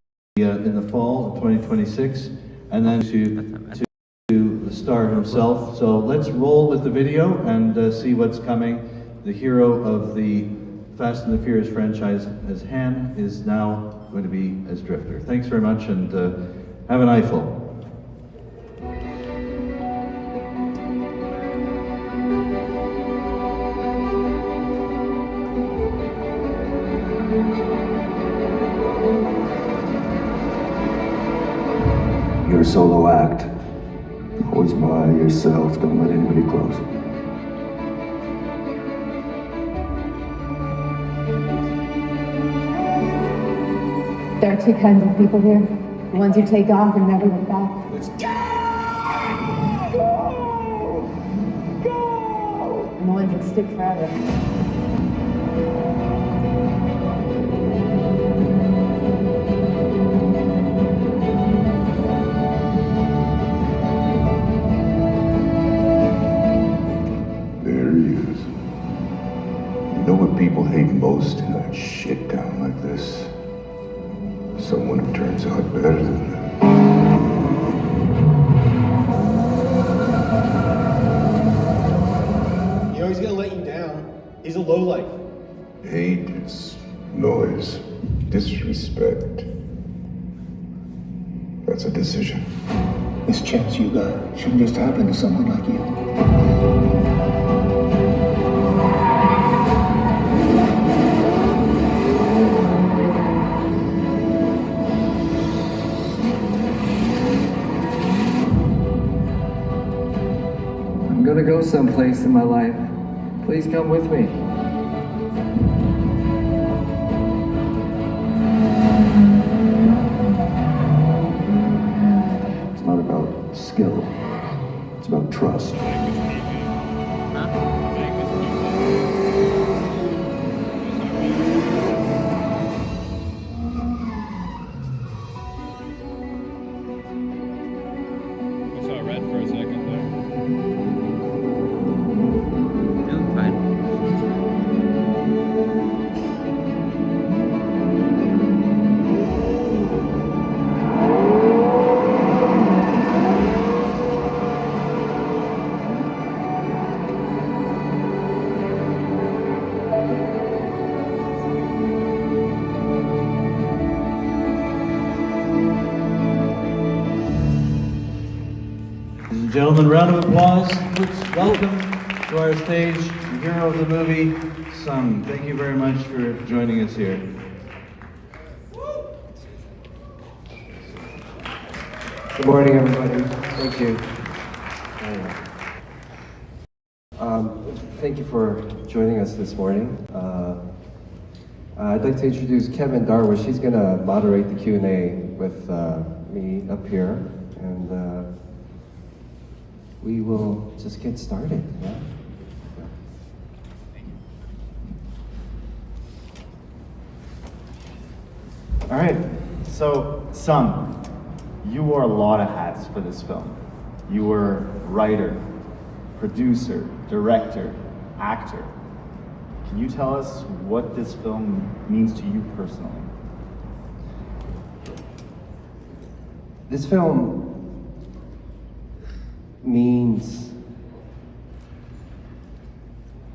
fall of 2026, and then to the star himself. So let's roll with the video and see what's coming. The hero of the Fast and the Furious franchise as Han is now going to be as Drifter. Thanks very much, and have an eyeful. Your solo act. Always by yourself, don't let anybody close. There are two kinds of people here. The ones who take off and never look back. Let's go! Go! Go! stick forever. There he is. You know what people hate most in a shit town like this? Someone who turns out better than them. You know he's gonna let you down. He's a lowlife. Hate is noise, disrespect. That's a decision. This chance you got shouldn't just happen to someone like you. I'm gonna go someplace in my life. Please come with me. It's not about skill. It's about trust. I saw red for a second there. Doing fine. Ladies and gentlemen, round of applause. Let's welcome to our stage the hero of the movie, Sung. Thank you very much for joining us here. Good morning, everybody. Thank you. Thank you for joining us this morning. I'd like to introduce Kevin Darwish. He's going to moderate the Q&A with me up here, and we will just get started. Yeah? All right, so Sung, you wore a lot of hats for this film. You were writer, producer, director, actor. Can you tell us what this film means to you personally? This film means,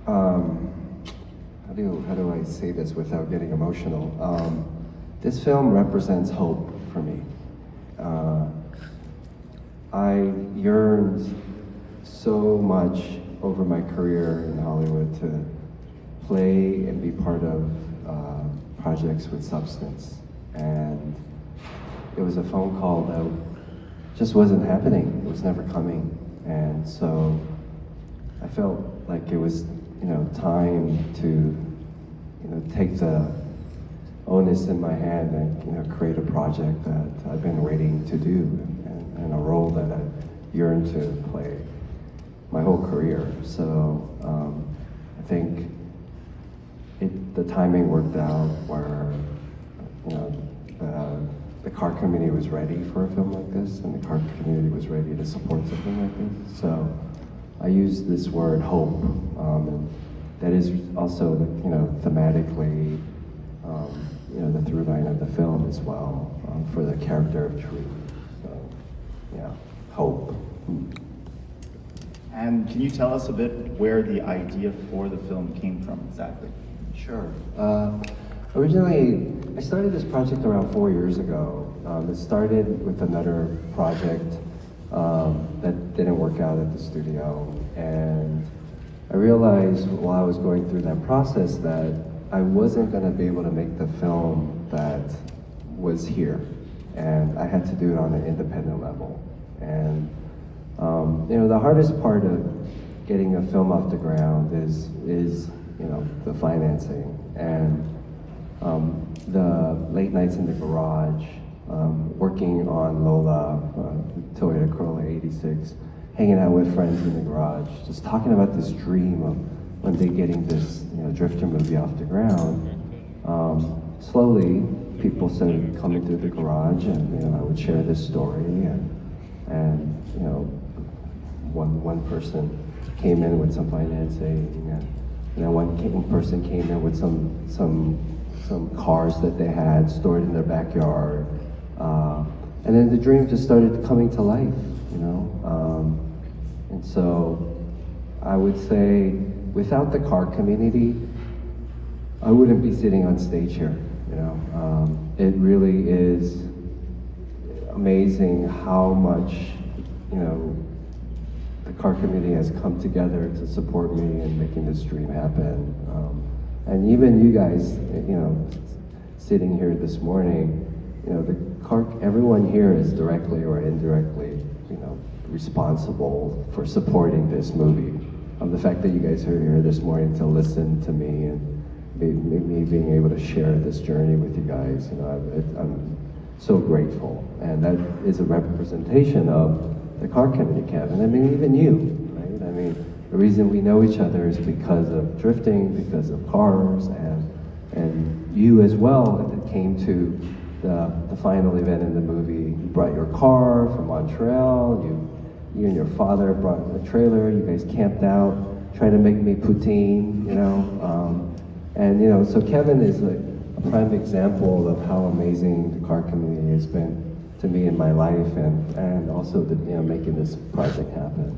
how do I say this without getting emotional? This film represents hope for me. I yearned so much over my career in Hollywood to play and be part of projects with substance. And it was a phone call that just wasn't happening. It was never coming. And so I felt like it was, time to, take the onus in my hand and, create a project that I've been waiting to do and a role that I yearned to play my whole career. So I think the timing worked out where, the car community was ready for a film like this, and the car community was ready to support something like this. So I use this word hope, and that is also, thematically, the through line of the film as well, for the character of Tree. So, yeah, hope. And can you tell us a bit where the idea for the film came from exactly? Sure. Originally, I started this project around 4 years ago. It started with another project that didn't work out at the studio, and I realized while I was going through that process that I wasn't going to be able to make the film that was here, and I had to do it on an independent level. And the hardest part of getting a film off the ground is the financing and the late nights in the garage, working on Lola, Toyota Corolla '86, hanging out with friends in the garage, just talking about this dream one day getting this Drifter movie off the ground, slowly people started coming through the garage, and I would share this story, and one person came in with some financing, and one person came in with some cars that they had stored in their backyard, and then the dream just started coming to life, and so I would say without the car community, I wouldn't be sitting on stage here. It really is amazing how much the car community has come together to support me in making this dream happen. And even you guys, sitting here this morning, everyone here is directly or indirectly, responsible for supporting this movie. The fact that you guys are here this morning to listen to me and me being able to share this journey with you guys, I'm so grateful. And that is a representation of the car community, Kevin. I mean, even you, right? I mean, the reason we know each other is because of drifting, because of cars, and you as well that came to the final event in the movie. You brought your car from Montreal, you and your father brought a trailer, you guys camped out, trying to make me poutine, and so Kevin is a prime example of how amazing the car community has been to me in my life, and also making this project happen.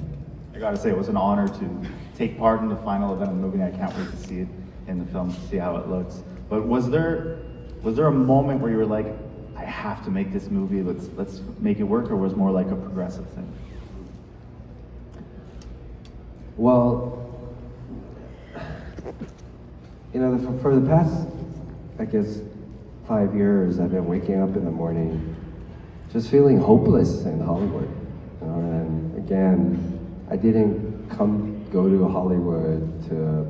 I gotta say, it was an honor to take part in the final event of the movie. I can't wait to see it in the film, to see how it looks. But was there a moment where you were like, I have to make this movie, let's make it work, or was it more like a progressive thing? Well, for the past, I guess, 5 years, I've been waking up in the morning just feeling hopeless in Hollywood. And again, I didn't go to Hollywood to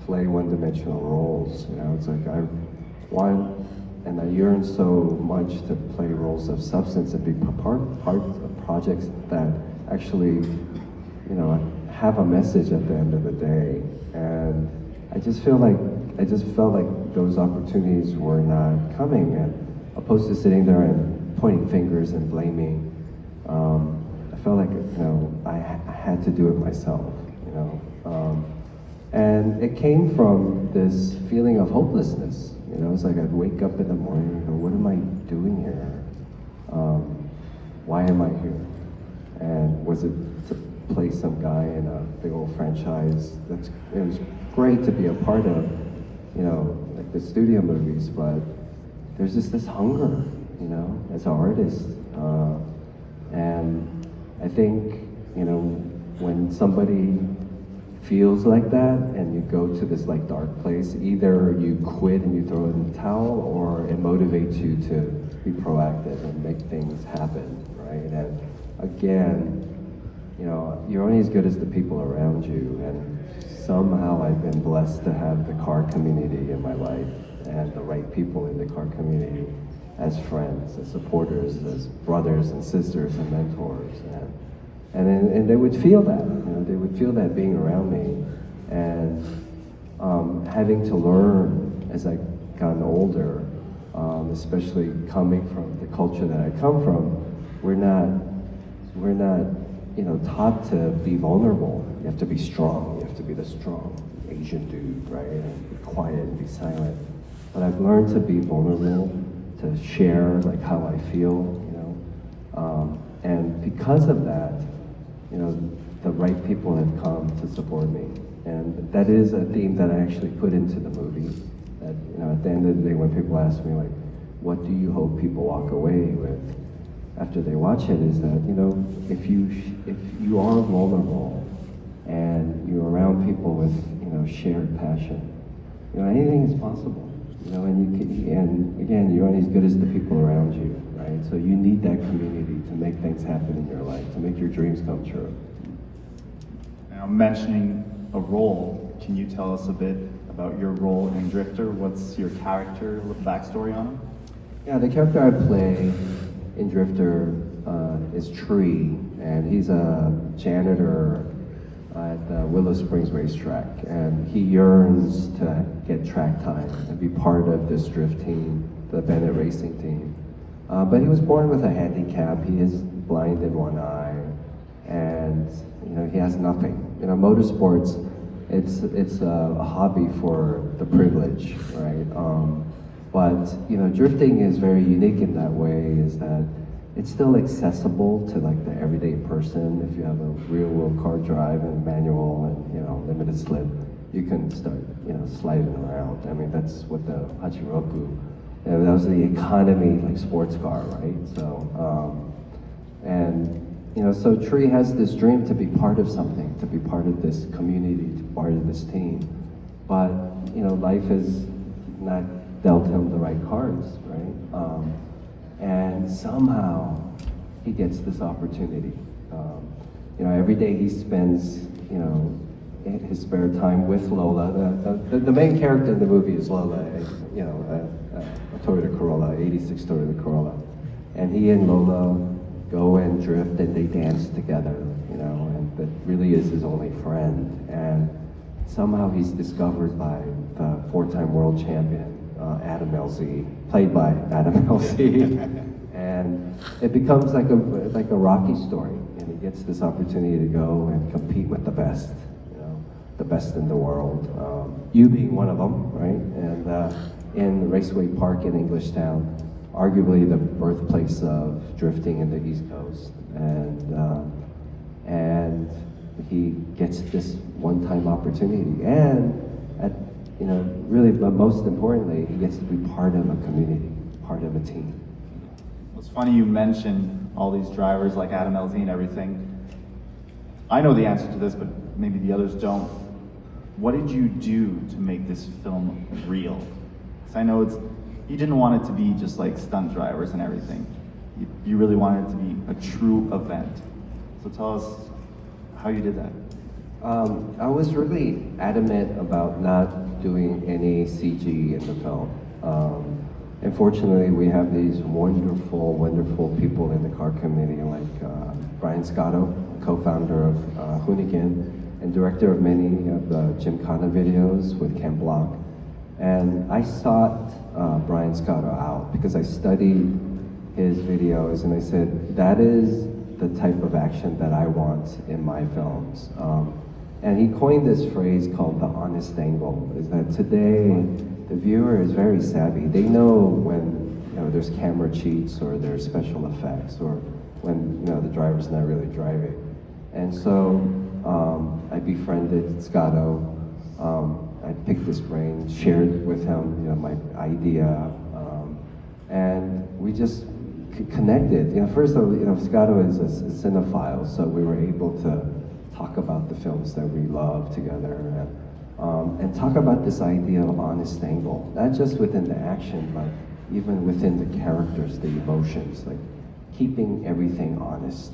play one-dimensional roles. It's like I want, and I yearn so much to play roles of substance and be part of projects that actually, have a message at the end of the day. And I just felt like those opportunities were not coming, and opposed to sitting there and pointing fingers and blaming, I felt like I had to do it myself. And it came from this feeling of hopelessness. It's like I'd wake up in the morning and go, what am I doing here? Why am I here? And was it to play some guy in a big old franchise? It was great to be a part of, like the studio movies, but there's just this hunger, as an artist. And I think, when somebody feels like that and you go to this dark place, either you quit and you throw in the towel, or it motivates you to be proactive and make things happen, right? And again, you're only as good as the people around you, and somehow I've been blessed to have the car community in my life and the right people in the car community as friends, as supporters, as brothers and sisters and mentors, and they would feel that, they would feel that being around me, and having to learn as I gotten older, especially coming from the culture that I come from, we're not taught to be vulnerable. You have to be strong. You have to be the strong Asian dude, right? And be quiet and be silent. But I've learned to be vulnerable, to share how I feel, and because of that, the right people have come to support me. And that is a theme that I actually put into the movie. That, at the end of the day, when people ask me, what do you hope people walk away with after they watch it, is that, if you are vulnerable and you're around people with, shared passion, anything is possible. And again, you're only as good as the people around you, right? So you need that community to make things happen in your life, to make your dreams come true. Now, mentioning a role, can you tell us a bit about your role in Drifter? What's your character backstory on him? Yeah, the character I play in Drifter is Tree, and he's a janitor at the Willow Springs racetrack, and he yearns to get track time and be part of this drift team, the Bennett racing team. But he was born with a handicap. He is blind in one eye, and he has nothing. Motorsports, it's a hobby for the privileged, right? But drifting is very unique in that way, is that it's still accessible to like the everyday person. If you have a real-wheel car drive and manual and limited slip, you can start sliding around. I mean, that's what the Hachiroku. That was the economy like sports car, right? So so Tree has this dream to be part of something, to be part of this community, to be part of this team. But life has not dealt him the right cards, right? And somehow he gets this opportunity. Every day he spends, his spare time with Lola. The main character in the movie is Lola, a Toyota Corolla, 86 Toyota Corolla. And he and Lola go and drift and they dance together, and that really is his only friend. And somehow he's discovered by the 4-time world champion, Adam LZ, played by Adam LZ. And it becomes like a Rocky story, and he gets this opportunity to go and compete with the best, the best in the world. You being one of them, right? And in Raceway Park in Englishtown, arguably the birthplace of drifting in the East Coast. And he gets this one-time opportunity, and really, but most importantly, he gets to be part of a community, part of a team. It's funny you mentioned all these drivers like Adam LZ and everything. I know the answer to this, but maybe the others don't. What did you do to make this film real? Because I know you didn't want it to be just like stunt drivers and everything. You really wanted it to be a true event. So tell us how you did that. I was really adamant about not doing any CG in the film. Unfortunately, we have these wonderful, wonderful people in the car community, like Brian Scotto, co-founder of Hoonigan, and director of many of the Gymkhana videos with Ken Block. And I sought Brian Scotto out because I studied his videos, and I said, that is the type of action that I want in my films. And he coined this phrase called the honest angle, is that today the viewer is very savvy. They know when there's camera cheats or there's special effects or when the driver's not really driving. And so I befriended Scotto. I picked his brain, shared with him my idea, and we just connected. First of all, Scotto is a cinephile, so we were able to talk about the films that we love together, and talk about this idea of honest angle, not just within the action, but even within the characters, the emotions, like keeping everything honest.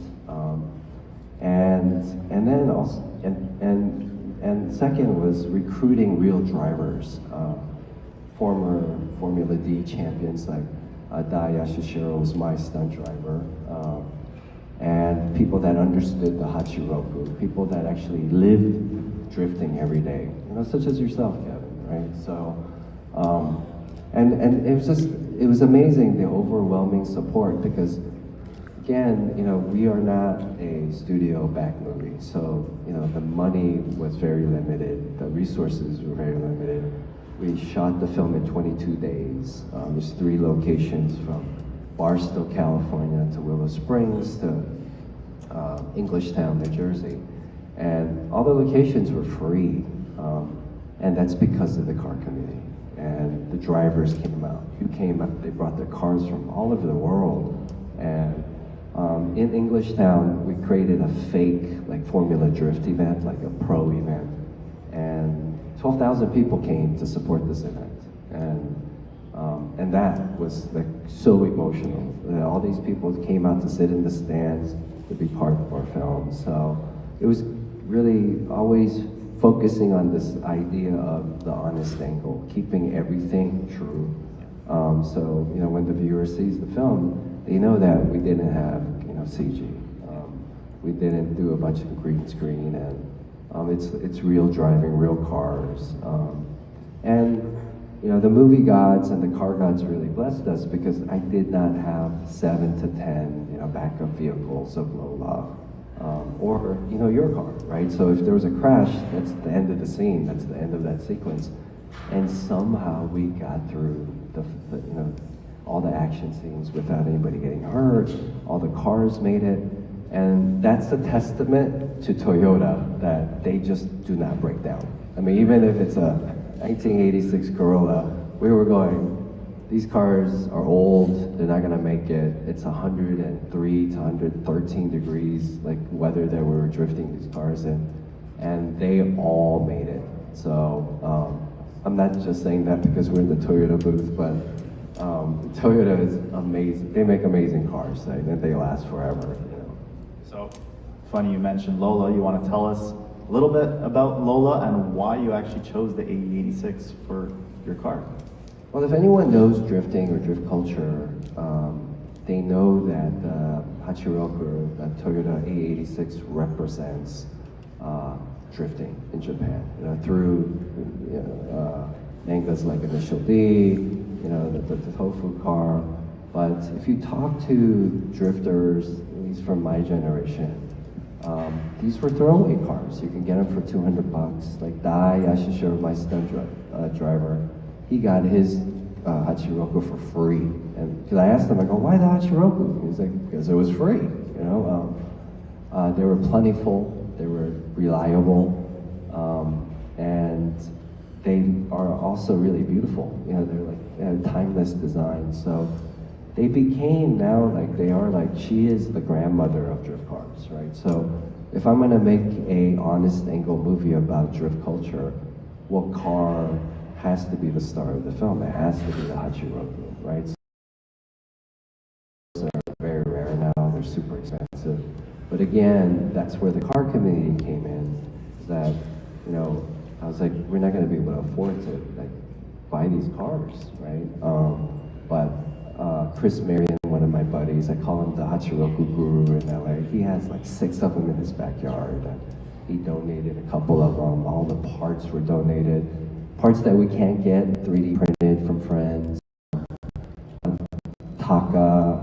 And then also, and second was recruiting real drivers, former Formula D champions like Dai Yasushiro was my stunt driver, and people that understood the Hachiroku, people that actually lived drifting every day, such as yourself, Kevin, right? So, and it was amazing, the overwhelming support, because again, we are not a studio-backed movie, so the money was very limited, the resources were very limited. We shot the film in 22 days. There's 3 locations, from Barstow, California to Willow Springs to Englishtown, New Jersey. And all the locations were free. And that's because of the car community. And the drivers came out. They brought their cars from all over the world. And in Englishtown, we created a fake Formula Drift event, like a pro event. And 12,000 people came to support this event, and that was so emotional. All these people came out to sit in the stands to be part of our film. So it was really always focusing on this idea of the honest angle, keeping everything true. So when the viewer sees the film, they know that we didn't have CG. We didn't do a bunch of green screen, It's real driving, real cars. And you know, the movie gods and the car gods really blessed us because I did not have 7 to 10, you know, backup vehicles of Lola, or you know, your car, right? So if there was a crash, that's the end of the scene. That's the end of that sequence. And somehow we got through the you know, all the action scenes without anybody getting hurt. All the cars made it, and that's a testament to Toyota that they just do not break down. I mean, even if it's a 1986 Corolla, we were going, these cars are old, they're not gonna make it. It's 103 to 113 degrees, like weather that we were drifting these cars in, and they all made it. So I'm not just saying that because we're in the Toyota booth, but Toyota is amazing. They make amazing cars, right? And they last forever, you know. So, funny you mentioned Lola. You want to tell us a little bit about Lola and why you actually chose the AE86 for your car? Well, if anyone knows drifting or drift culture, they know that Hachiroku, the Toyota A86 represents drifting in Japan. You know, through mangas like Initial D, you know, the tofu car. But if you talk to drifters, at least from my generation, these were throwaway cars. You can get them for $200. Like Dai Yashishiro, my stunt driver, he got his Hachiroku for free. And because I asked him, I go, why the Hachiroku? He was like, because it was free. You know, they were plentiful, they were reliable, and they are also really beautiful. You know, they're like, they have timeless design. So they became now like, they are like, she is the grandmother of drift cars, right? So if I'm gonna make a honest angle movie about drift culture, what car has to be the star of the film? It has to be the Hachiroku, right? So they're very rare now, they're super expensive. But again, that's where the car community came in, that, you know, I was like, we're not gonna be able to afford to like buy these cars, right? But Chris Marion, one of my buddies, I call him the Hachiroku guru in LA. He has like 6 of them in his backyard. He donated a couple of them. All the parts were donated. Parts that we can't get 3D printed from friends. Taka,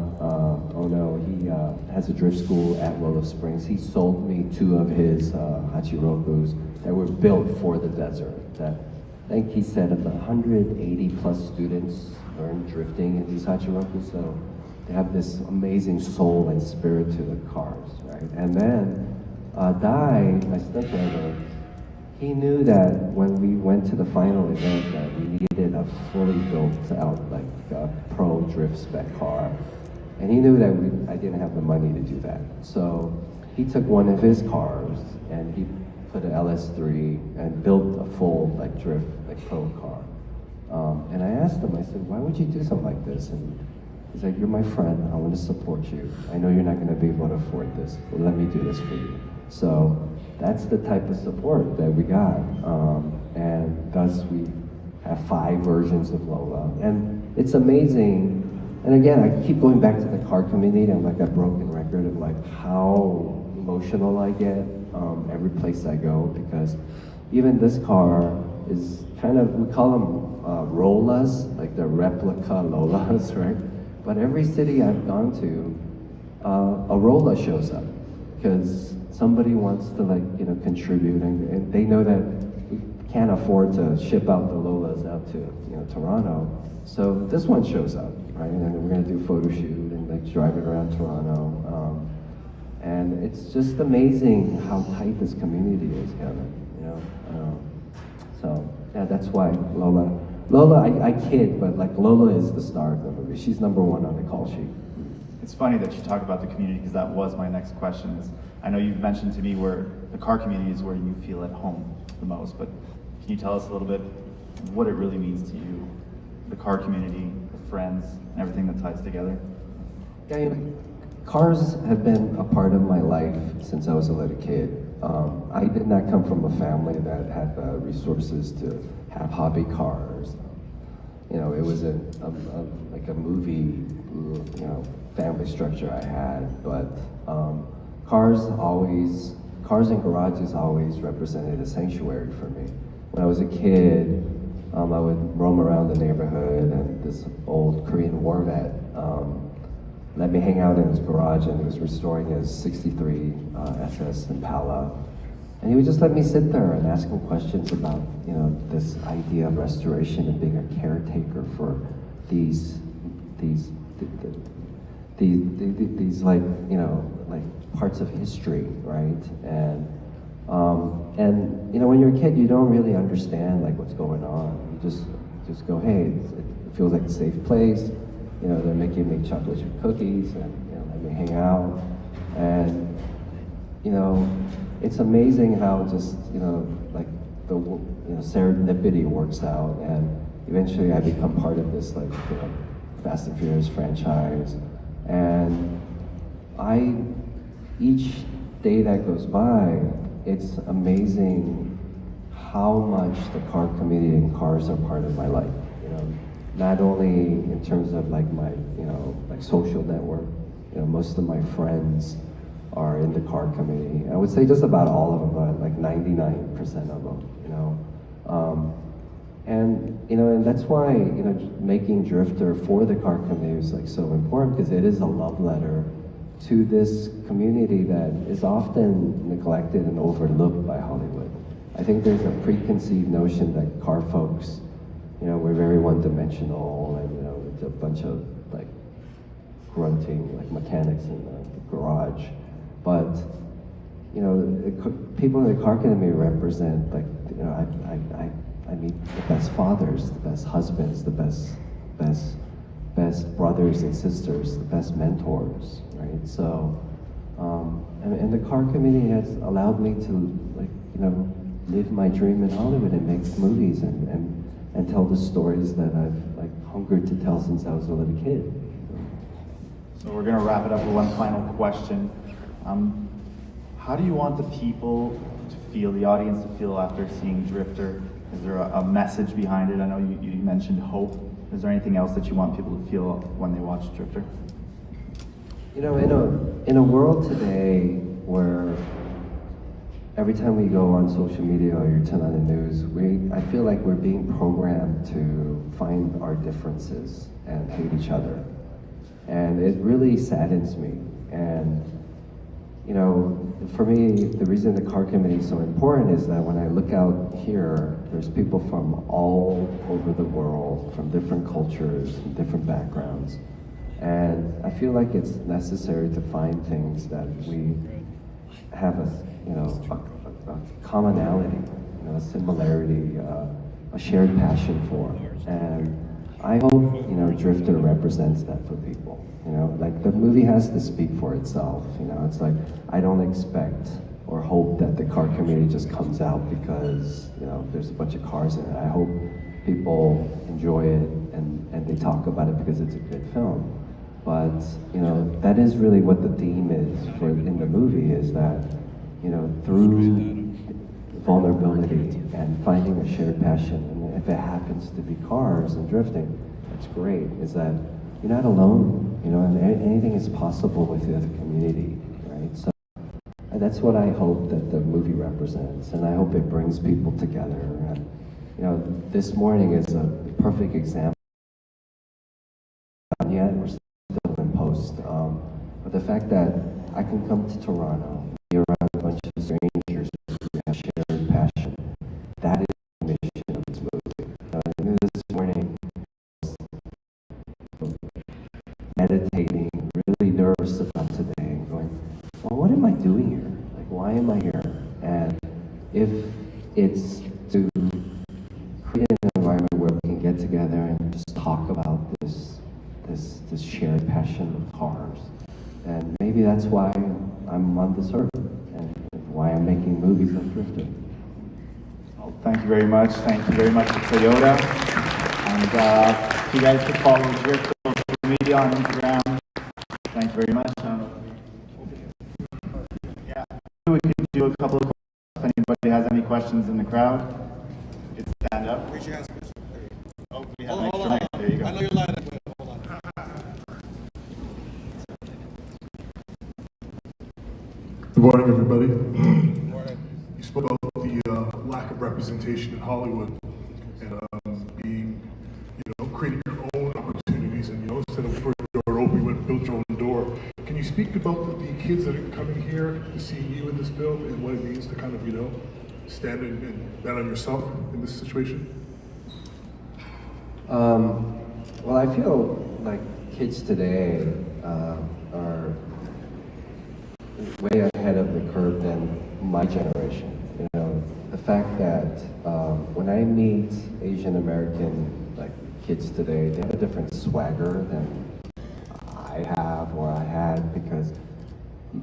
oh no, he has a drift school at Willow Springs. He sold me 2 of his Hachirokus that were built for the desert. That I think he said about 180 plus students learn drifting in these Hachirokus, so they have this amazing soul and spirit to the cars, right? And then Dai, my stunt driver, he knew that when we went to the final event that we needed a fully built out, like pro drift spec car. And he knew that I didn't have the money to do that. So he took one of his cars and he put an LS3 and built a full like drift, like pro car. And I asked him, I said, why would you do something like this? And he's like, you're my friend, I want to support you. I know you're not gonna be able to afford this, but let me do this for you. So that's the type of support that we got. And thus we have 5 versions of Lola. And it's amazing. And again, I keep going back to the car community. I'm like a broken record of like how emotional I get every place I go, because even this car is kind of, we call them Rolas, like the replica Lolas, right? But every city I've gone to, a Rola shows up because somebody wants to like, you know, contribute, and they know that we can't afford to ship out the Lolas out to, you know, Toronto. So this one shows up, right? And then we're gonna do a photo shoot and like drive it around Toronto. And it's just amazing how tight this community is, Kevin, you know? So yeah, that's why Lola, I kid, but like Lola is the star of the movie. She's #1 on the call sheet. It's funny that you talk about the community, because that was my next question. Is I know you've mentioned to me where the car community is where you feel at home the most, but can you tell us a little bit what it really means to you, the car community, the friends, and everything that ties together? Yeah, you know, cars have been a part of my life since I was a little kid. I did not come from a family that had the resources to have hobby cars. You know, it was like a movie, you know, family structure I had, but cars cars and garages always represented a sanctuary for me. When I was a kid, I would roam around the neighborhood, and this old Korean war vet let me hang out in his garage, and he was restoring his 63 SS Impala. And he would just let me sit there and ask him questions about, you know, this idea of restoration and being a caretaker for these like, you know, like parts of history, right? And you know, when you're a kid, you don't really understand like what's going on. You just go, hey, it feels like a safe place. You know, they're making me chocolate chip cookies, and, you know, let me hang out. And, you know, it's amazing how just, you know, like the, you know, serendipity works out, and eventually I become part of this, like, you know, Fast and Furious franchise. And each day that goes by, it's amazing how much the car community and cars are part of my life, you know. Not only in terms of like my, you know, like social network, you know, most of my friends are in the car community. I would say just about all of them, but like 99% of them, you know. And, you know, and that's why, you know, making Drifter for the car community is like so important, because it is a love letter to this community that is often neglected and overlooked by Hollywood. I think there's a preconceived notion that car folks, you know, we're very one-dimensional, and, you know, it's a bunch of like grunting like mechanics in the garage. But, you know, people in the car community represent, like, you know, I meet the best fathers, the best husbands, the best brothers and sisters, the best mentors, right? So, and the car community has allowed me to, like, you know, live my dream in Hollywood and make movies and tell the stories that I've like hungered to tell since I was a little kid. So we're gonna wrap it up with one final question. How do you want the people to feel, the audience to feel after seeing Drifter? Is there a message behind it? I know you mentioned hope. Is there anything else that you want people to feel when they watch Drifter? You know, in a world today where every time we go on social media or you turn on the news, I feel like we're being programmed to find our differences and hate each other. And it really saddens me. And, you know, for me, the reason the car community is so important is that when I look out here, there's people from all over the world, from different cultures and different backgrounds. And I feel like it's necessary to find things that we have a commonality, you know, a similarity, a shared passion for. And I hope, you know, Drifter represents that for people. You know, like the movie has to speak for itself. You know, it's like I don't expect or hope that the car community just comes out because, you know, there's a bunch of cars in it. I hope people enjoy it and they talk about it because it's a good film. But, you know, that is really what the theme is in the movie, is that, you know, through vulnerability and finding a shared passion, and if it happens to be cars and drifting, that's great, is that you're not alone, you know, and anything is possible with the other community, right? So that's what I hope that the movie represents, and I hope it brings people together. And, you know, this morning is a perfect example. Yet we're still in post, but the fact that I can come to Toronto, be around a bunch of strangers who have shared passion, that is the mission of this movie. This morning, I was meditating, really nervous about today, and going, well, what am I doing here? Like, why am I here? And if it's to create an environment where we can get together and just talk about this shared passion of cars, and maybe that's why I'm on this earth and why I'm making movies like Drifter. Well, thank you very much. Thank you very much to Toyota. And if you guys could follow Drifter on social media on Instagram. Thank you very much. Yeah, we can do a couple of questions. If anybody has any questions in the crowd, you can stand up. Raise your hands, Chris. Oh, we have an extra mic. There you go. I know you're lining up. Hold on. Good morning, everybody. representation in Hollywood and being, creating your own opportunities, and instead of for your door open, you went and built your own door. Can you speak about the kids that are coming here to see you in this film and what it means to kind of, stand and bet on yourself in this situation? Well, I feel like kids today are way ahead of the curve than my generation. The fact that when I meet Asian American kids today, they have a different swagger than I have or I had, because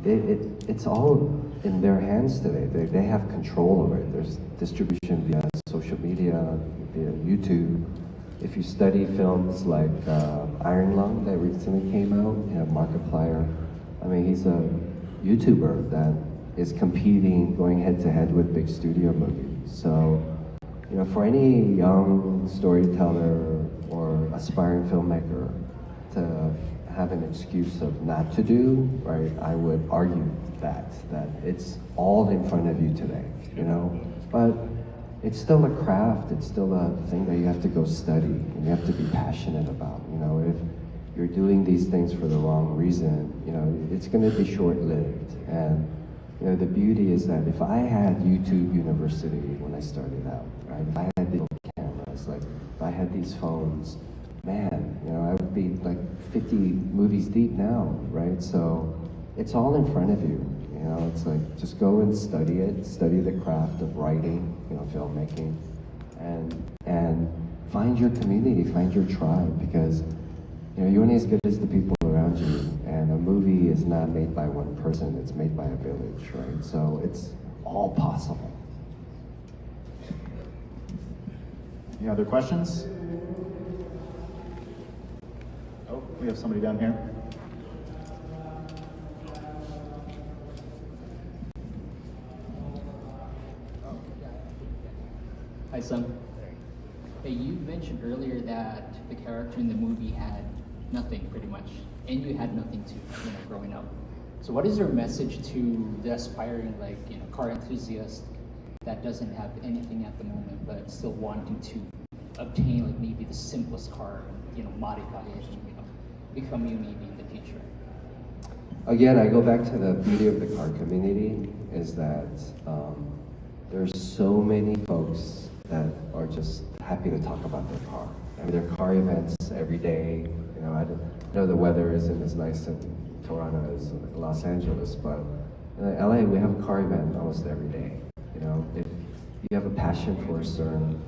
it's all in their hands today. They have control over it. There's distribution via social media, via YouTube. If you study films like Iron Lung that recently came out, Markiplier, he's a YouTuber that is competing, going head to head with big studio movies. So, for any young storyteller or aspiring filmmaker to have an excuse of not to do, right, I would argue that it's all in front of you today, but it's still a craft, it's still a thing that you have to go study and you have to be passionate about. If you're doing these things for the wrong reason, it's going to be short-lived. And the beauty is that if I had YouTube University when I started out, right, if I had these cameras, if I had these phones, man, I would be 50 movies deep now, right? So it's all in front of you. It's just go and study it, study the craft of writing, filmmaking, and find your community, find your tribe, because you're only as good as the people around you, and a movie is not made by one person, it's made by a village, right? So it's all possible. Any other questions? Oh, we have somebody down here. Hi, Sam. Hey, you mentioned earlier that the character in the movie had nothing, pretty much, and you had nothing too, growing up. So what is your message to the aspiring, car enthusiast that doesn't have anything at the moment, but still wanting to obtain, maybe the simplest car, modify it, and, become you maybe in the future? Again, I go back to the beauty of the car community, is that there's so many folks that are just happy to talk about their car. There are car events every day. I know the weather isn't as nice in Toronto as Los Angeles, but in LA we have a car event almost every day. If you have a passion for a certain,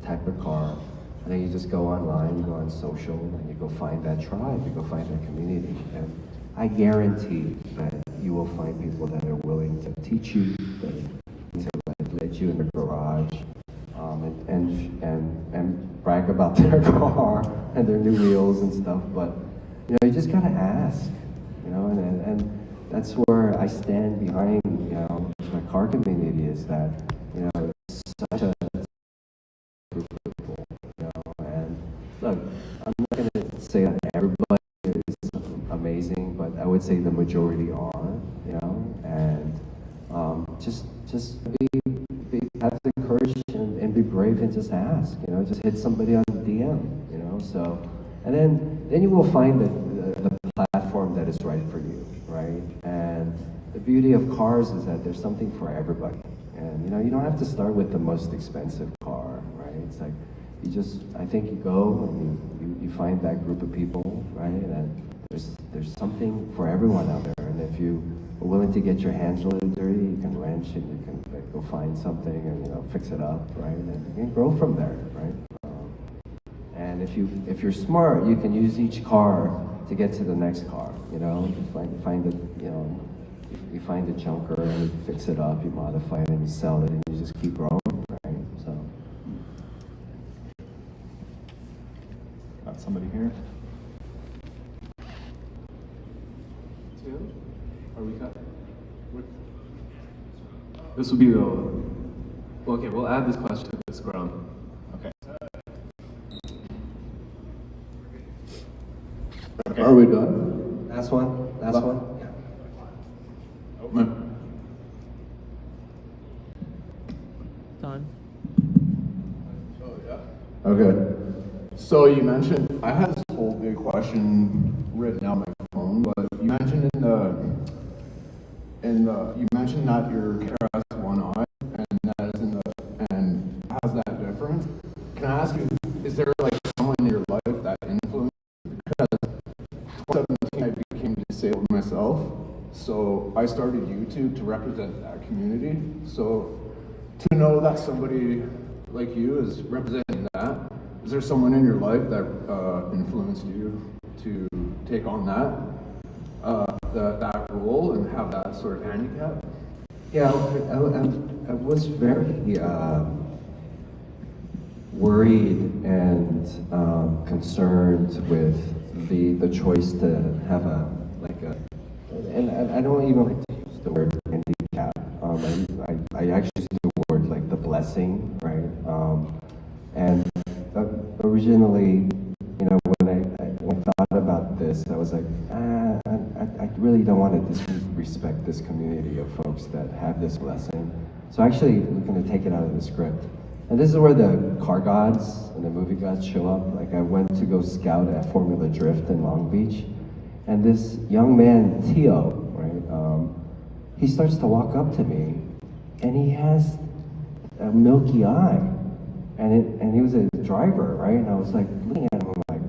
type of car, and then you just go online, you go on social, and you go find that tribe, you go find that community, and I guarantee that you will find people that are willing to teach you, to let you in the garage, and brag about their car and their new wheels and stuff. But you just gotta ask, and that's where I stand behind my car community, is that it's such a group of people, and look, I'm not gonna say that everybody is amazing, but I would say the majority are, and just have the courage and be brave and just ask, just hit somebody on the DM, so, and then you will find the platform that is right for you, right? And the beauty of cars is that there's something for everybody, and you don't have to start with the most expensive car, right? It's I think you go and you find that group of people, right? And there's something for everyone out there, and if you are willing to get your hands a little dirty, you can wrench and you can go find something and fix it up, right? And you can grow from there, right? And if you're smart, you can use each car to get to the next car. You find a junker and you fix it up, you modify it, and you sell it, and you just keep growing, right? So. Got somebody here. Two? Are we cut? This will be the. Okay, we'll add this question to this ground. Okay. Are we done? Last one? Last one? Yeah. Done. Okay. So you mentioned, I had this whole big question written on my phone, but you mentioned you mentioned that your character has one eye, and that is and how's that different? Can I ask you, is there like someone in your life that influenced you? Because 2017 I became disabled myself, so I started YouTube to represent that community. So to know that somebody like you is representing that, is there someone in your life that influenced you to take on that role and have that sort of handicap? Yeah, I was very worried and concerned with the choice to have and I don't even like to use the word handicap. I actually use the word like the blessing, right? And originally, when I thought about this, I was like, I really don't want to disrespect this community of folks that have this blessing. So actually, we're going to take it out of the script. And this is where the car gods and the movie gods show up. Like I went to go scout at Formula Drift in Long Beach, and this young man, Tio, right, he starts to walk up to me, and he has a milky eye. And he was a driver, right? And I was like looking at him, I'm like,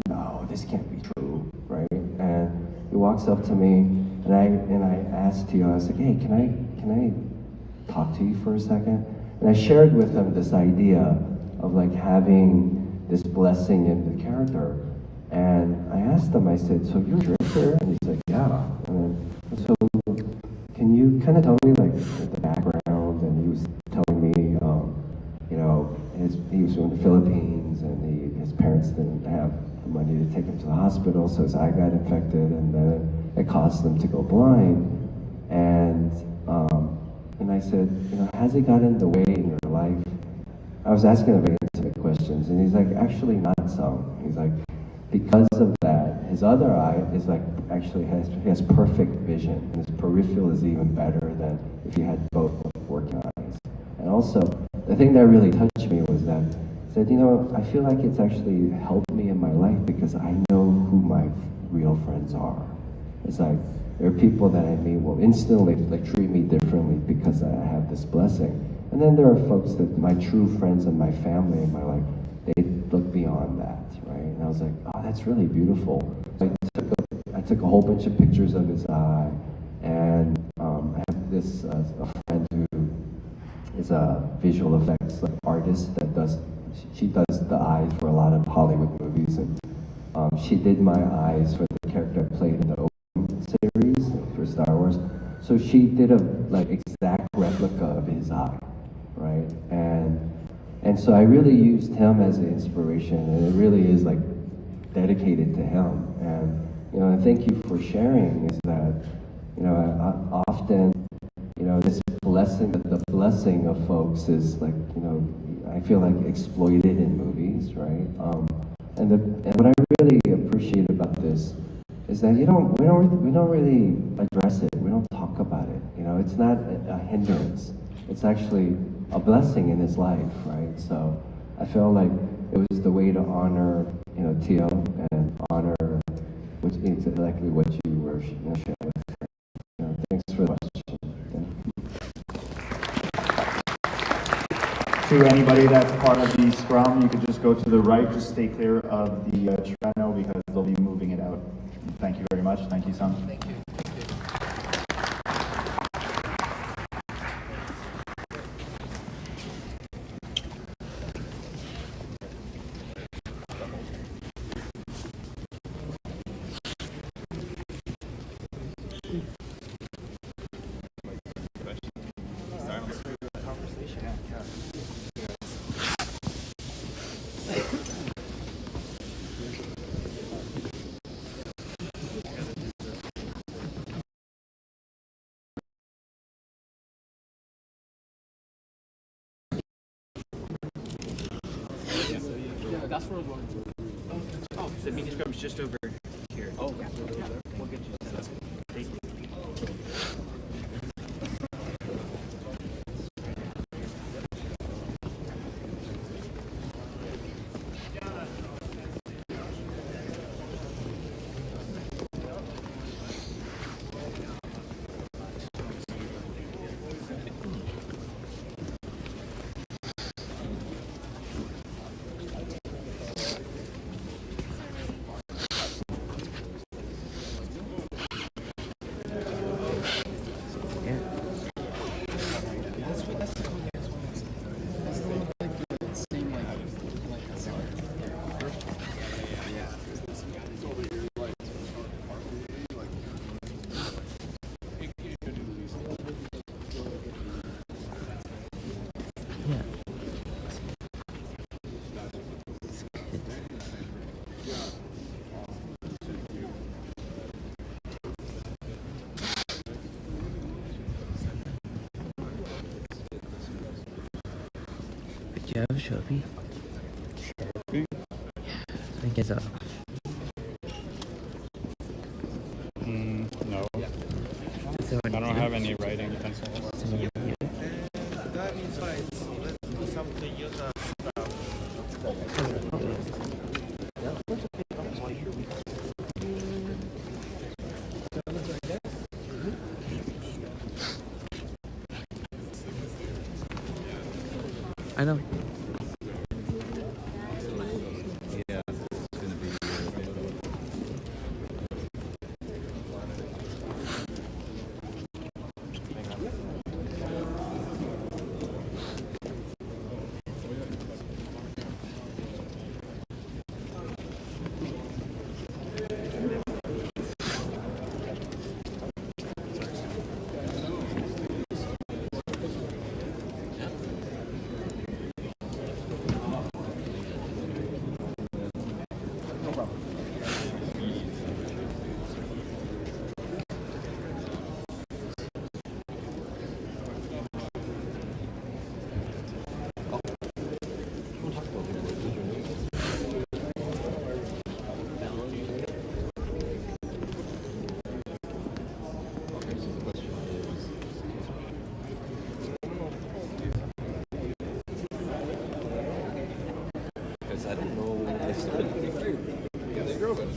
no, this can't be true, right? And he walks up to me, and I asked Tio, I was like, hey, can I talk to you for a second? And I shared with him this idea of like having this blessing in the character. And I asked him, I said, so you're a drifter? And he's like, yeah. And so can you kind of tell me like the background? And he was telling me, he was from the Philippines, and his parents didn't have the money to take him to the hospital, so his eye got infected, and then it caused him to go blind. And I said, has it gotten in the way in your life? I was asking him very intimate questions, and he's like, actually not some. He's like, because of that, his other eye is like, actually has perfect vision, and his peripheral is even better than if he had both working eyes. And also, the thing that really touched me was that I said, I feel like it's actually helped me in my life because I know who my real friends are. It's like, there are people that I meet will instantly like treat me differently because I have this blessing. And then there are folks that my true friends and my family in my life, they look beyond that, right? And I was like, oh, that's really beautiful. I took a whole bunch of pictures of his eye, and I have this a friend who is a visual effects artist that she does the eyes for a lot of Hollywood movies, and she did my eyes for the character I played in the Open series for Star Wars. So she did a exact replica of his eye, right? And so I really used him as an inspiration, and it really is like dedicated to him. And thank you for sharing. Is that I often this blessing, the blessing of folks is like, I feel like exploited in movies, right? And what I really appreciate about this is that we don't really address it. We don't talk about it. It's not a hindrance. It's actually a blessing in his life, right? So I feel like it was the way to honor, Tio, and honor exactly what you were sharing with us. Thanks for the question. To anybody that's part of the scrum, you could just go to the right, just stay clear of the Treno because they'll be moving it out. Thank you very much. Thank you, Sam. Thank you. That's where we're going. Oh, the meeting scrum's just over here. Oh, yeah. We'll get you set up. Thank you. you have a Sharpie? Sharpie? I guess so. No. So I don't have any writing pencils. That means let's do something use I know. Yeah, it's going to be. Because I don't know if yeah, they drove it.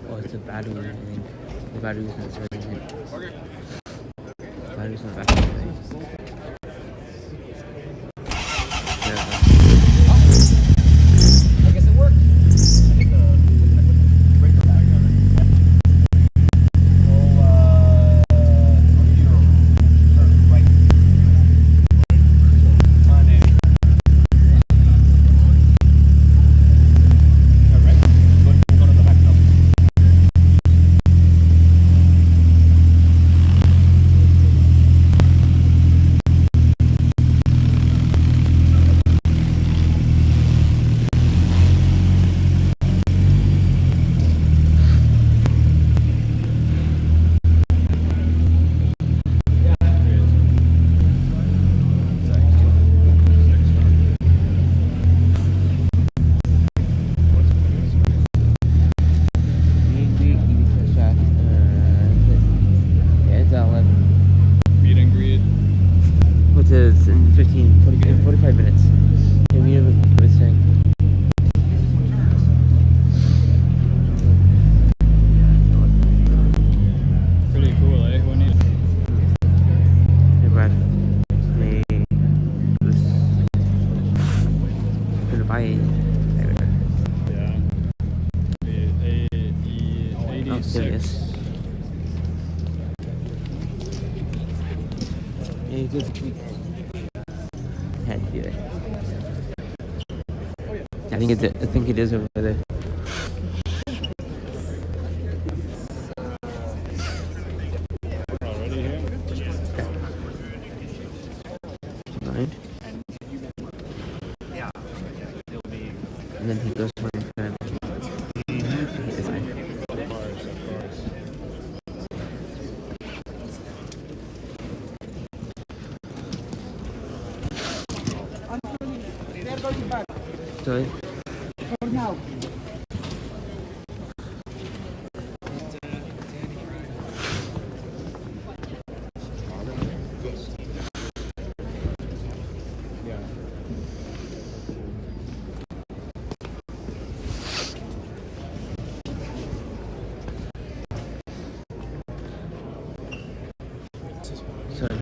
Oh, it's a battery, I think. The battery's not charging it. The battery's not back on. I guess it worked. I think the breaker back. Meet and greet. Which is in 45 minutes. Can we have a thing? Pretty cool, eh? When you Hey, Brad. Gonna buy it. yeah. The Oh, there it is. Yeah, good. Had to do it. I think it is over there. Already here? Mind? And then he goes for his friend. It's fine. Of course, of course. Sorry. For now. Yeah. Sorry.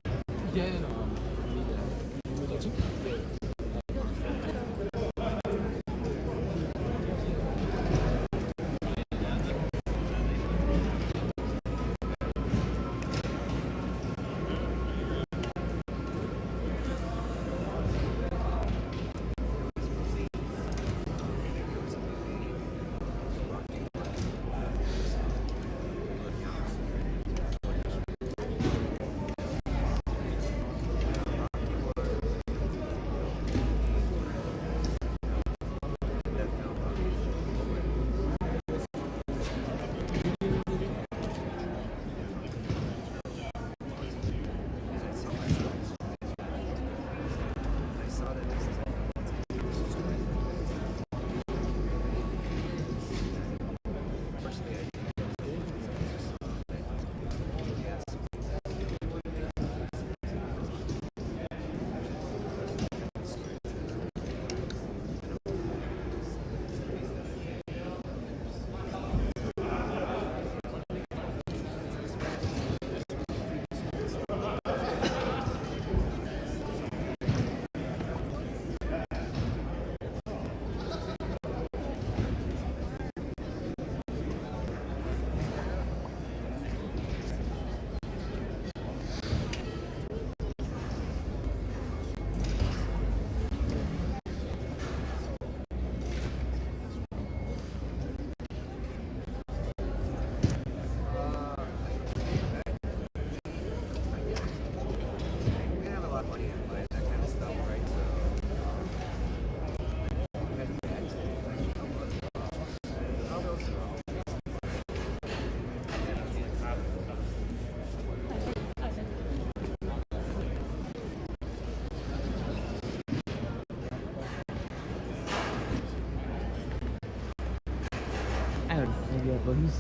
I don't know, maybe but he's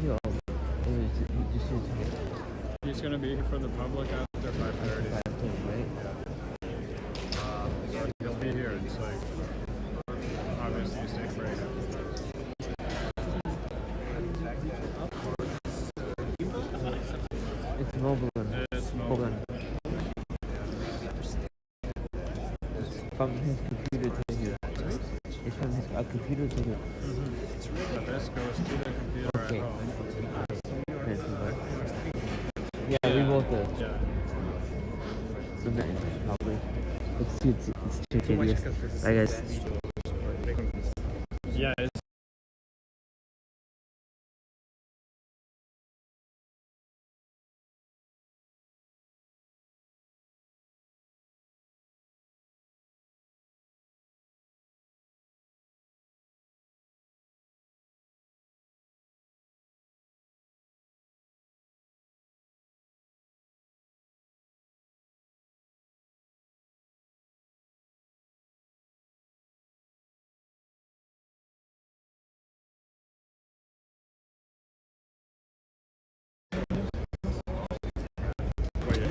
he all or is it, he just is He's gonna be for the public after 5:30. right? He'll be here. It's like obviously he's taking a break. It's mobile. It's mobile. Hold on. From his computer to here. It's from his computer to here. So this goes to the computer Okay. at home. Yeah, we both do. Yeah. So that probably. It's too tedious. Bye guys. Yeah, it's